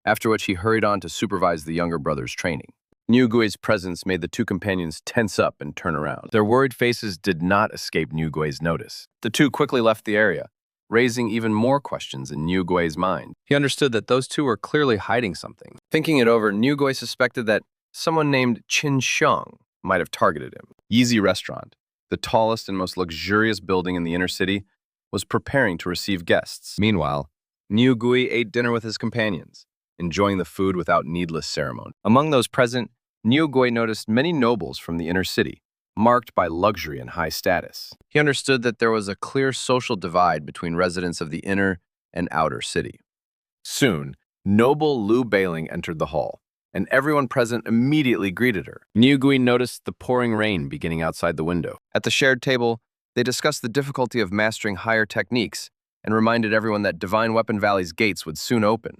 after which he hurried on to supervise the younger brother's training. Niu Gui's presence made the two companions tense up and turn around. Their worried faces did not escape Niu Gui's notice. The two quickly left the area, raising even more questions in Niu Gui's mind. He understood that those two were clearly hiding something. Thinking it over, Niu Gui suspected that someone named Qin Xiang might have targeted him. Yeezy Restaurant, the tallest and most luxurious building in the inner city, was preparing to receive guests. Meanwhile, Niu Gui ate dinner with his companions, enjoying the food without needless ceremony. Among those present, Niu Gui noticed many nobles from the inner city, marked by luxury and high status. He understood that there was a clear social divide between residents of the inner and outer city. Soon, noble Liu Beiling entered the hall, and everyone present immediately greeted her. Niu Gui noticed the pouring rain beginning outside the window. At the shared table, they discussed the difficulty of mastering higher techniques and reminded everyone that Divine Weapon Valley's gates would soon open,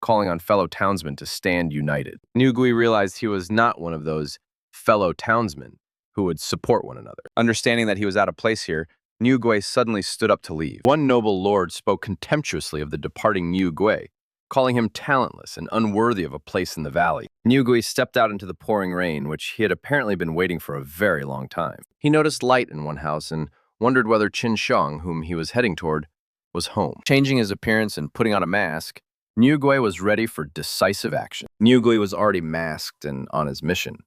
calling on fellow townsmen to stand united. Niu Gui realized he was not one of those fellow townsmen who would support one another. Understanding that he was out of place here, Niu Gui suddenly stood up to leave. One noble lord spoke contemptuously of the departing Niu Gui, calling him talentless and unworthy of a place in the valley. Niu Gui stepped out into the pouring rain, which he had apparently been waiting for a very long time. He noticed light in one house and wondered whether Qin Xiang, whom he was heading toward, was home. Changing his appearance and putting on a mask, Niu Gui was ready for decisive action. Niu Gui was already masked and on his mission.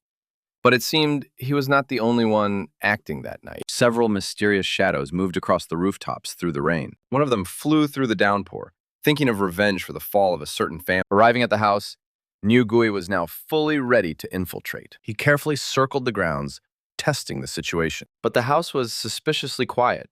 But it seemed he was not the only one acting that night. Several mysterious shadows moved across the rooftops through the rain. One of them flew through the downpour, thinking of revenge for the fall of a certain family. Arriving at the house, Niu Gui was now fully ready to infiltrate. He carefully circled the grounds, testing the situation. But the house was suspiciously quiet,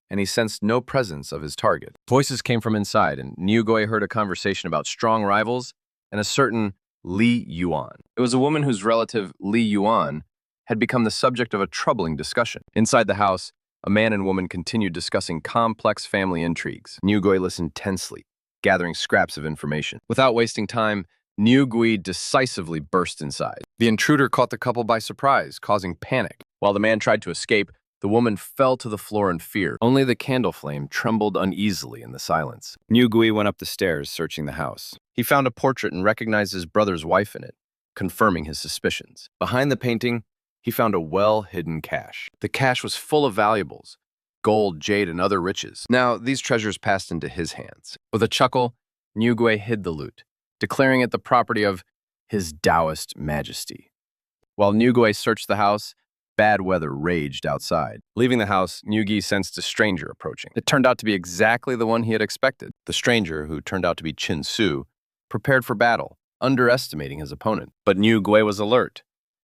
and he sensed no presence of his target. Voices came from inside, and Niu Gui heard a conversation about strong rivals and a certain Li Yuan. It was a woman whose relative, Li Yuan, had become the subject of a troubling discussion. Inside the house, a man and woman continued discussing complex family intrigues. Niu Gui listened tensely, gathering scraps of information. Without wasting time, Niu Gui decisively burst inside. The intruder caught the couple by surprise, causing panic. While the man tried to escape, the woman fell to the floor in fear. Only the candle flame trembled uneasily in the silence. Niu Gui went up the stairs, searching the house. He found a portrait and recognized his brother's wife in it, confirming his suspicions. Behind the painting, he found a well-hidden cache. The cache was full of valuables, gold, jade, and other riches. Now, these treasures passed into his hands. With a chuckle, Niu Gui hid the loot, declaring it the property of His Daoist Majesty. While Niu Gui searched the house, bad weather raged outside. Leaving the house, Niu Gui sensed a stranger approaching. It turned out to be exactly the one he had expected. The stranger, who turned out to be Qin Su, prepared for battle, underestimating his opponent. But Niu Gui was alert.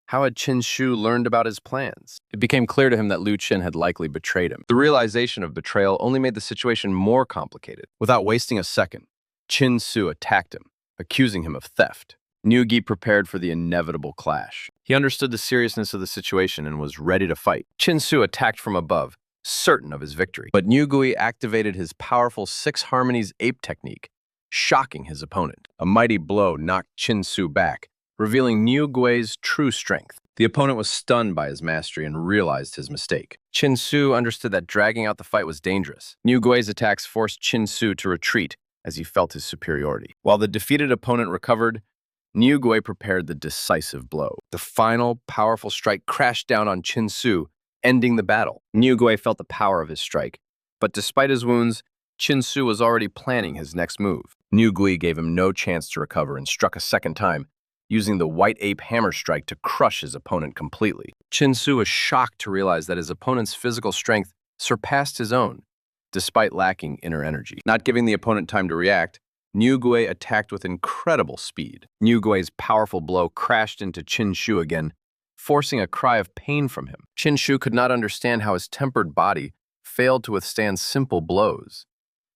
How had Qin Su learned about his plans? It became clear to him that Liu Qin had likely betrayed him. The realization of betrayal only made the situation more complicated. Without wasting a second, Qin Su attacked him, accusing him of theft. Niu Gui prepared for the inevitable clash. He understood the seriousness of the situation and was ready to fight. Qin Su attacked from above, certain of his victory. But Niu Gui activated his powerful Six Harmonies ape technique, shocking his opponent. A mighty blow knocked Qin Su back, revealing Niu Gui's true strength. The opponent was stunned by his mastery and realized his mistake. Qin Su understood that dragging out the fight was dangerous. Niu Gui's attacks forced Qin Su to retreat as he felt his superiority. While the defeated opponent recovered, Niu Gui prepared the decisive blow. The final, powerful strike crashed down on Qin Su, ending the battle. Niu Gui felt the power of his strike, but despite his wounds, Qin Su was already planning his next move. Niu Gui gave him no chance to recover and struck a second time, using the White Ape Hammer Strike to crush his opponent completely. Qin Su was shocked to realize that his opponent's physical strength surpassed his own, despite lacking inner energy. Not giving the opponent time to react, Niu Gui attacked with incredible speed. Niu Gui's powerful blow crashed into Qin Su again, forcing a cry of pain from him. Qin Su could not understand how his tempered body failed to withstand simple blows.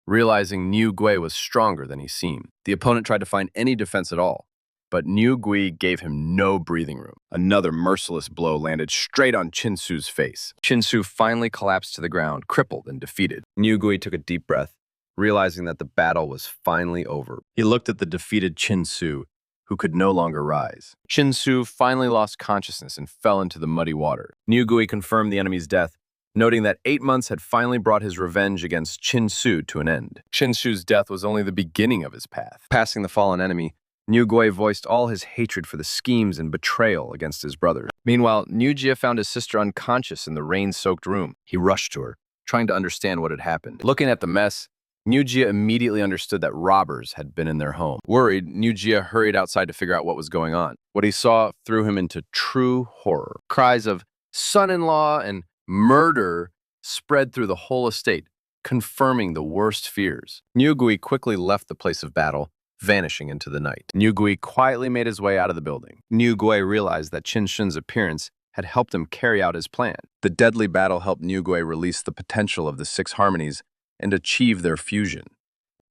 Realizing Niu Gui was stronger than he seemed, the opponent tried to find any defense at all, but Niu Gui gave him no breathing room. Another merciless blow landed straight on Qin Su's face. Qin Su finally collapsed to the ground, crippled and defeated. Niu Gui took a deep breath, realizing that the battle was finally over. He looked at the defeated Qin Su, who could no longer rise. Qin Su finally lost consciousness and fell into the muddy water. Niu Gui confirmed the enemy's death, noting that 8 months had finally brought his revenge against Qin Su to an end. Qin Su's death was only the beginning of his path. Passing the fallen enemy, Niu Gui voiced all his hatred for the schemes and betrayal against his brothers. Meanwhile, Niu Jia found his sister unconscious in the rain-soaked room. He rushed to her, trying to understand what had happened. Looking at the mess, Niu Jia immediately understood that robbers had been in their home. Worried, Niu Jia hurried outside to figure out what was going on. What he saw threw him into true horror. Cries of son-in-law and murder spread through the whole estate, confirming the worst fears. Niu Gui quickly left the place of battle, vanishing into the night. Niu Gui quietly made his way out of the building. Niu Gui realized that Qin Shun's appearance had helped him carry out his plan. The deadly battle helped Niu Gui release the potential of the 6 harmonies and achieve their fusion.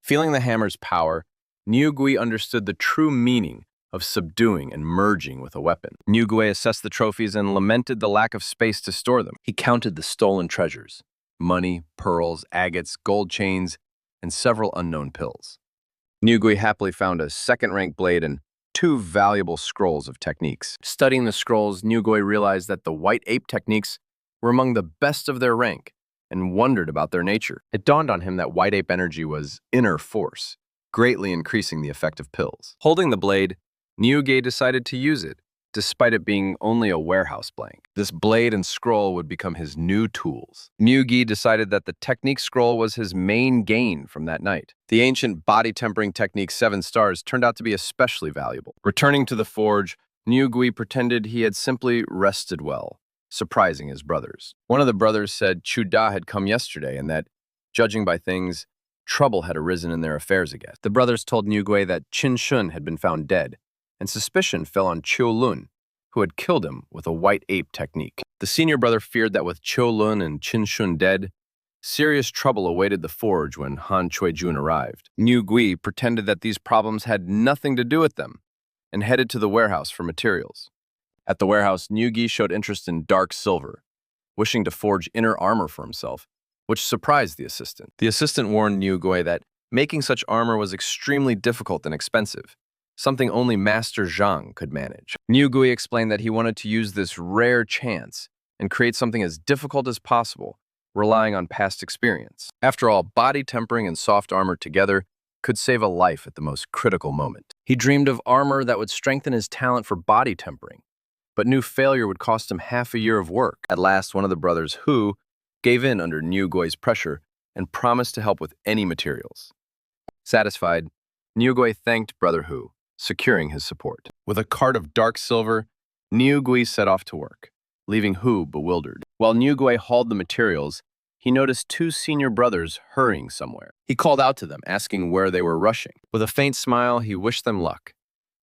Feeling the hammer's power, Niu Gui understood the true meaning of subduing and merging with a weapon. Niu Gui assessed the trophies and lamented the lack of space to store them. He counted the stolen treasures: money, pearls, agates, gold chains, and several unknown pills. Niu Gui happily found a second-rank blade and 2 valuable scrolls of techniques. Studying the scrolls, Niu Gui realized that the white ape techniques were among the best of their rank and wondered about their nature. It dawned on him that white ape energy was inner force, greatly increasing the effect of pills. Holding the blade, Niu Gui decided to use it, despite it being only a warehouse blank. This blade and scroll would become his new tools. Niu Gui decided that the technique scroll was his main gain from that night. The ancient body-tempering technique 7 stars turned out to be especially valuable. Returning to the forge, Niu Gui pretended he had simply rested well, surprising his brothers. One of the brothers said Chu Da had come yesterday and that, judging by things, trouble had arisen in their affairs again. The brothers told Niu Gui that Qin Shun had been found dead, and suspicion fell on Qiu Lun, who had killed him with a white ape technique. The senior brother feared that with Qiu Lun and Qin Shun dead, serious trouble awaited the forge when Han Cuijun arrived. Niu Gui pretended that these problems had nothing to do with them and headed to the warehouse for materials. At the warehouse, Niu Gui showed interest in dark silver, wishing to forge inner armor for himself, which surprised the assistant. The assistant warned Niu Gui that making such armor was extremely difficult and expensive, something only Master Zhang could manage. Niu Gui explained that he wanted to use this rare chance and create something as difficult as possible, relying on past experience. After all, body tempering and soft armor together could save a life at the most critical moment. He dreamed of armor that would strengthen his talent for body tempering, but knew failure would cost him half a year of work. At last, one of the brothers, Hu, gave in under Niu Gui's pressure and promised to help with any materials. Satisfied, Niu Gui thanked Brother Hu, securing his support. With a cart of dark silver, Niu Gui set off to work, leaving Hu bewildered. While Niu Gui hauled the materials, he noticed 2 senior brothers hurrying somewhere. He called out to them, asking where they were rushing. With a faint smile, he wished them luck,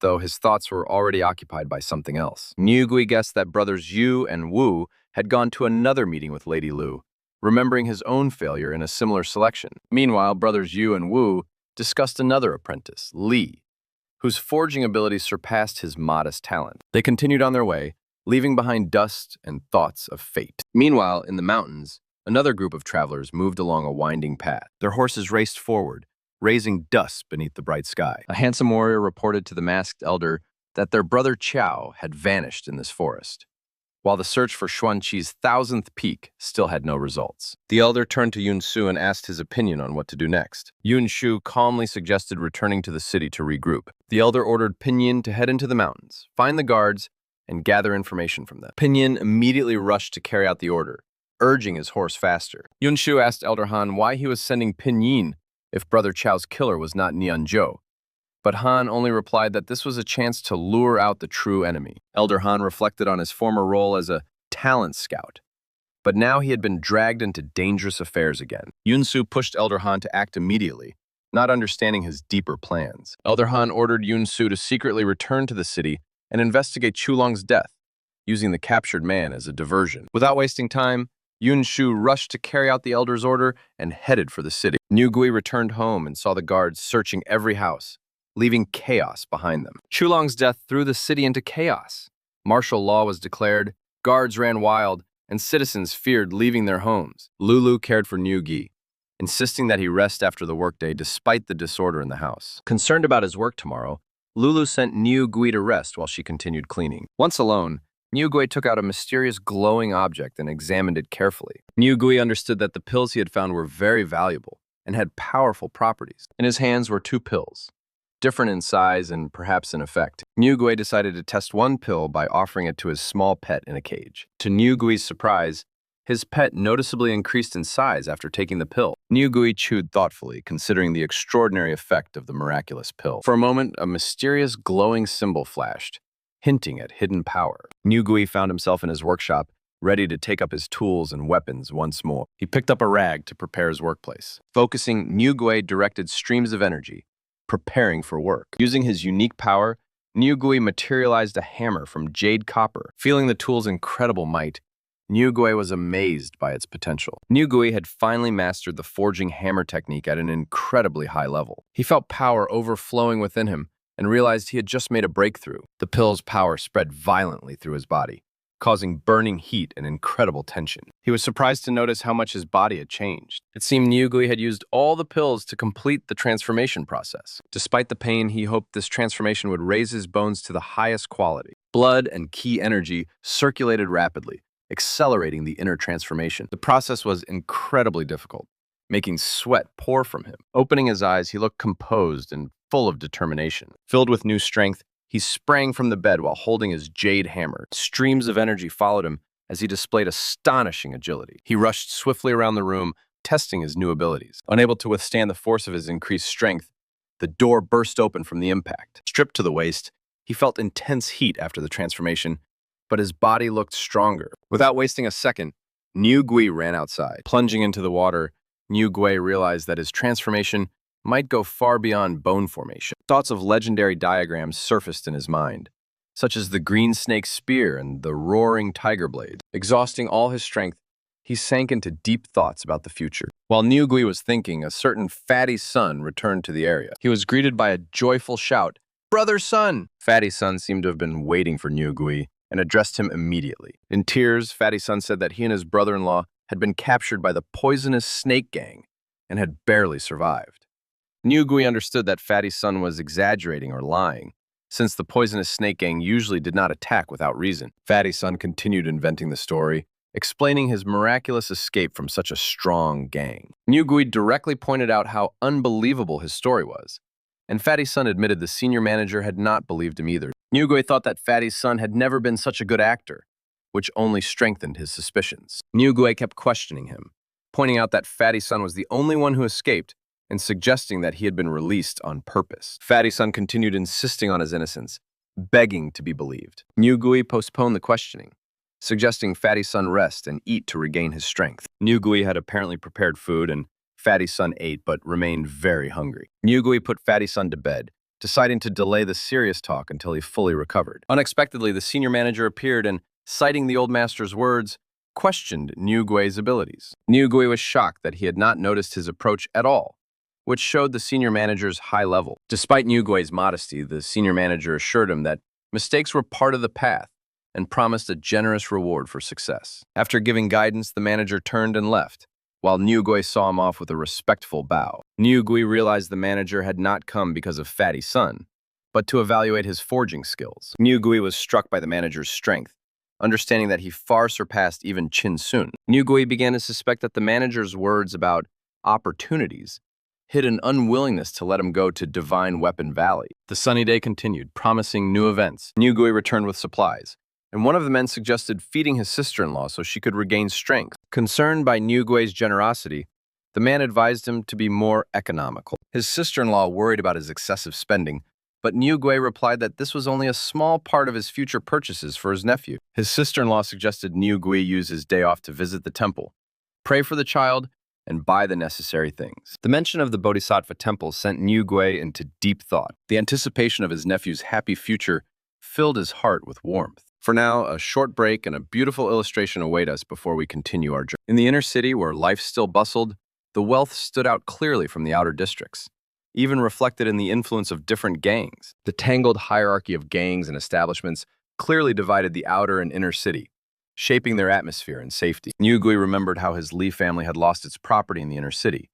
though his thoughts were already occupied by something else. Niu Gui guessed that brothers Yu and Wu had gone to another meeting with Lady Lu, remembering his own failure in a similar selection. Meanwhile, brothers Yu and Wu discussed another apprentice, Li, whose forging abilities surpassed his modest talent. They continued on their way, leaving behind dust and thoughts of fate. Meanwhile, in the mountains, another group of travelers moved along a winding path. Their horses raced forward, raising dust beneath the bright sky. A handsome warrior reported to the masked elder that their brother Qiao had vanished in this forest, while the search for Xuanqi's 1000th peak still had no results. The elder turned to Yun Su and asked his opinion on what to do next. Yun Shu calmly suggested returning to the city to regroup. The elder ordered Pinyin to head into the mountains, find the guards, and gather information from them. Pinyin immediately rushed to carry out the order, urging his horse faster. Yun Shu asked Elder Han why he was sending Pinyin if Brother Chao's killer was not Nian Zhou, but Han only replied that this was a chance to lure out the true enemy. Elder Han reflected on his former role as a talent scout, but now he had been dragged into dangerous affairs again. Yun Su pushed Elder Han to act immediately, not understanding his deeper plans. Elder Han ordered Yun Su to secretly return to the city and investigate Chulong's death, using the captured man as a diversion. Without wasting time, Yun Shu rushed to carry out the elder's order and headed for the city. Niu Gui returned home and saw the guards searching every house, leaving chaos behind them. Chulong's death threw the city into chaos. Martial law was declared, guards ran wild, and citizens feared leaving their homes. Lulu cared for Niu Gui, insisting that he rest after the workday despite the disorder in the house. Concerned about his work tomorrow, Lulu sent Niu Gui to rest while she continued cleaning. Once alone, Niu Gui took out a mysterious glowing object and examined it carefully. Niu Gui understood that the pills he had found were very valuable and had powerful properties. In his hands were two pills, different in size and perhaps in effect. Niu Gui decided to test one pill by offering it to his small pet in a cage. To Niu Gui's surprise, his pet noticeably increased in size after taking the pill. Niu Gui chewed thoughtfully, considering the extraordinary effect of the miraculous pill. For a moment, a mysterious glowing symbol flashed, hinting at hidden power. Niu Gui found himself in his workshop, ready to take up his tools and weapons once more. He picked up a rag to prepare his workplace. Focusing, Niu Gui directed streams of energy, preparing for work. Using his unique power, Niu Gui materialized a hammer from jade copper. Feeling the tool's incredible might, Niu Gui was amazed by its potential. Niu Gui had finally mastered the forging hammer technique at an incredibly high level. He felt power overflowing within him and realized he had just made a breakthrough. The pill's power spread violently through his body, causing burning heat and incredible tension. He was surprised to notice how much his body had changed. It seemed Niu Gui had used all the pills to complete the transformation process. Despite the pain, he hoped this transformation would raise his bones to the highest quality. Blood and ki energy circulated rapidly, accelerating the inner transformation. The process was incredibly difficult, making sweat pour from him. Opening his eyes, he looked composed and full of determination. Filled with new strength, he sprang from the bed while holding his jade hammer. Streams of energy followed him as he displayed astonishing agility. He rushed swiftly around the room, testing his new abilities. Unable to withstand the force of his increased strength, the door burst open from the impact. Stripped to the waist, he felt intense heat after the transformation, but his body looked stronger. Without wasting a second, Niu Gui ran outside. Plunging into the water, Niu Gui realized that his transformation might go far beyond bone formation. Thoughts of legendary diagrams surfaced in his mind, such as the green snake spear and the roaring tiger blade. Exhausting all his strength, he sank into deep thoughts about the future. While Niu Gui was thinking, a certain Fatty Sun returned to the area. He was greeted by a joyful shout, "Brother Sun!" Fatty Sun seemed to have been waiting for Niu Gui and addressed him immediately. In tears, Fatty Sun said that he and his brother-in-law had been captured by the poisonous snake gang and had barely survived. Niu Gui understood that Fatty Sun was exaggerating or lying, since the poisonous snake gang usually did not attack without reason. Fatty Sun continued inventing the story, explaining his miraculous escape from such a strong gang. Niu Gui directly pointed out how unbelievable his story was, and Fatty Sun admitted the senior manager had not believed him either. Niu Gui thought that Fatty Sun had never been such a good actor, which only strengthened his suspicions. Niu Gui kept questioning him, pointing out that Fatty Sun was the only one who escaped and suggesting that he had been released on purpose. Fatty Sun continued insisting on his innocence, begging to be believed. Niu Gui postponed the questioning, suggesting Fatty Sun rest and eat to regain his strength. Niu Gui had apparently prepared food, and Fatty Sun ate but remained very hungry. Niu Gui put Fatty Sun to bed, deciding to delay the serious talk until he fully recovered. Unexpectedly, the senior manager appeared and, citing the old master's words, questioned Niu Gui's abilities. Niu Gui was shocked that he had not noticed his approach at all, which showed the senior manager's high level. Despite Niu Gui's modesty, the senior manager assured him that mistakes were part of the path and promised a generous reward for success. After giving guidance, the manager turned and left, while Niu Gui saw him off with a respectful bow. Niu Gui realized the manager had not come because of Fatty Sun, but to evaluate his forging skills. Niu Gui was struck by the manager's strength, understanding that he far surpassed even Qin Sun. Niu Gui began to suspect that the manager's words about opportunities hid an unwillingness to let him go to Divine Weapon Valley. The sunny day continued, promising new events. Niu Gui returned with supplies, and one of the men suggested feeding his sister-in-law so she could regain strength. Concerned by Niu Gui's generosity, the man advised him to be more economical. His sister-in-law worried about his excessive spending, but Niu Gui replied that this was only a small part of his future purchases for his nephew. His sister-in-law suggested Niu Gui use his day off to visit the temple, pray for the child, and buy the necessary things. The mention of the Bodhisattva temple sent Niu Gui into deep thought. The anticipation of his nephew's happy future filled his heart with warmth. For now, a short break and a beautiful illustration await us before we continue our journey. In the inner city, where life still bustled, the wealth stood out clearly from the outer districts, even reflected in the influence of different gangs. The tangled hierarchy of gangs and establishments clearly divided the outer and inner city, shaping their atmosphere and safety. Niu Gui remembered how his Li family had lost its property in the inner city,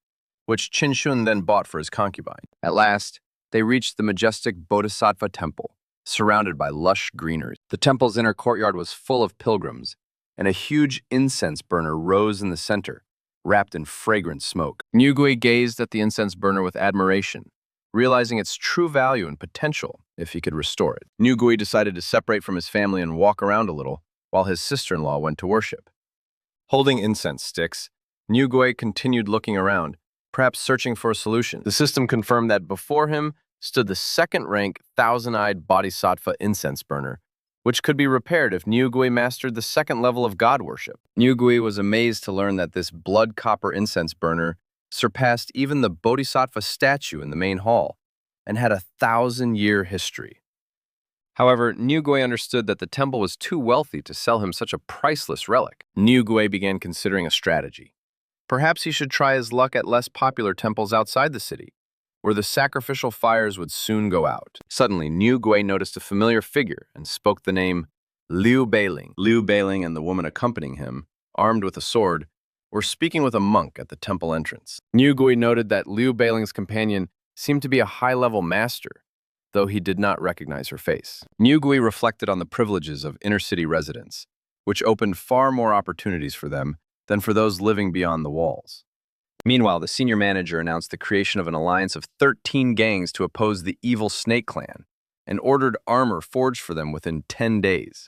which Qin Shun then bought for his concubine. At last, they reached the majestic Bodhisattva temple, surrounded by lush greenery. The temple's inner courtyard was full of pilgrims, and a huge incense burner rose in the center, wrapped in fragrant smoke. Nyugui gazed at the incense burner with admiration, realizing its true value and potential if he could restore it. Nyugui decided to separate from his family and walk around a little while his sister-in-law went to worship. Holding incense sticks, Nyugui continued looking around, perhaps searching for a solution. The system confirmed that before him stood the second-rank thousand-eyed bodhisattva incense burner, which could be repaired if Nyugui mastered the second level of god worship. Nyugui was amazed to learn that this blood copper incense burner surpassed even the bodhisattva statue in the main hall and had a 1,000-year history. However, Nyugui understood that the temple was too wealthy to sell him such a priceless relic. Nyugui began considering a strategy. Perhaps he should try his luck at less popular temples outside the city, where the sacrificial fires would soon go out. Suddenly, Nyugui noticed a familiar figure and spoke the name Liu Beiling. Liu Beiling and the woman accompanying him, armed with a sword, were speaking with a monk at the temple entrance. Nyugui noted that Liu Beiling's companion seemed to be a high-level master, though he did not recognize her face. Nyugui reflected on the privileges of inner-city residents, which opened far more opportunities for them than for those living beyond the walls. Meanwhile, the senior manager announced the creation of an alliance of 13 gangs to oppose the evil Snake Clan and ordered armor forged for them within 10 days.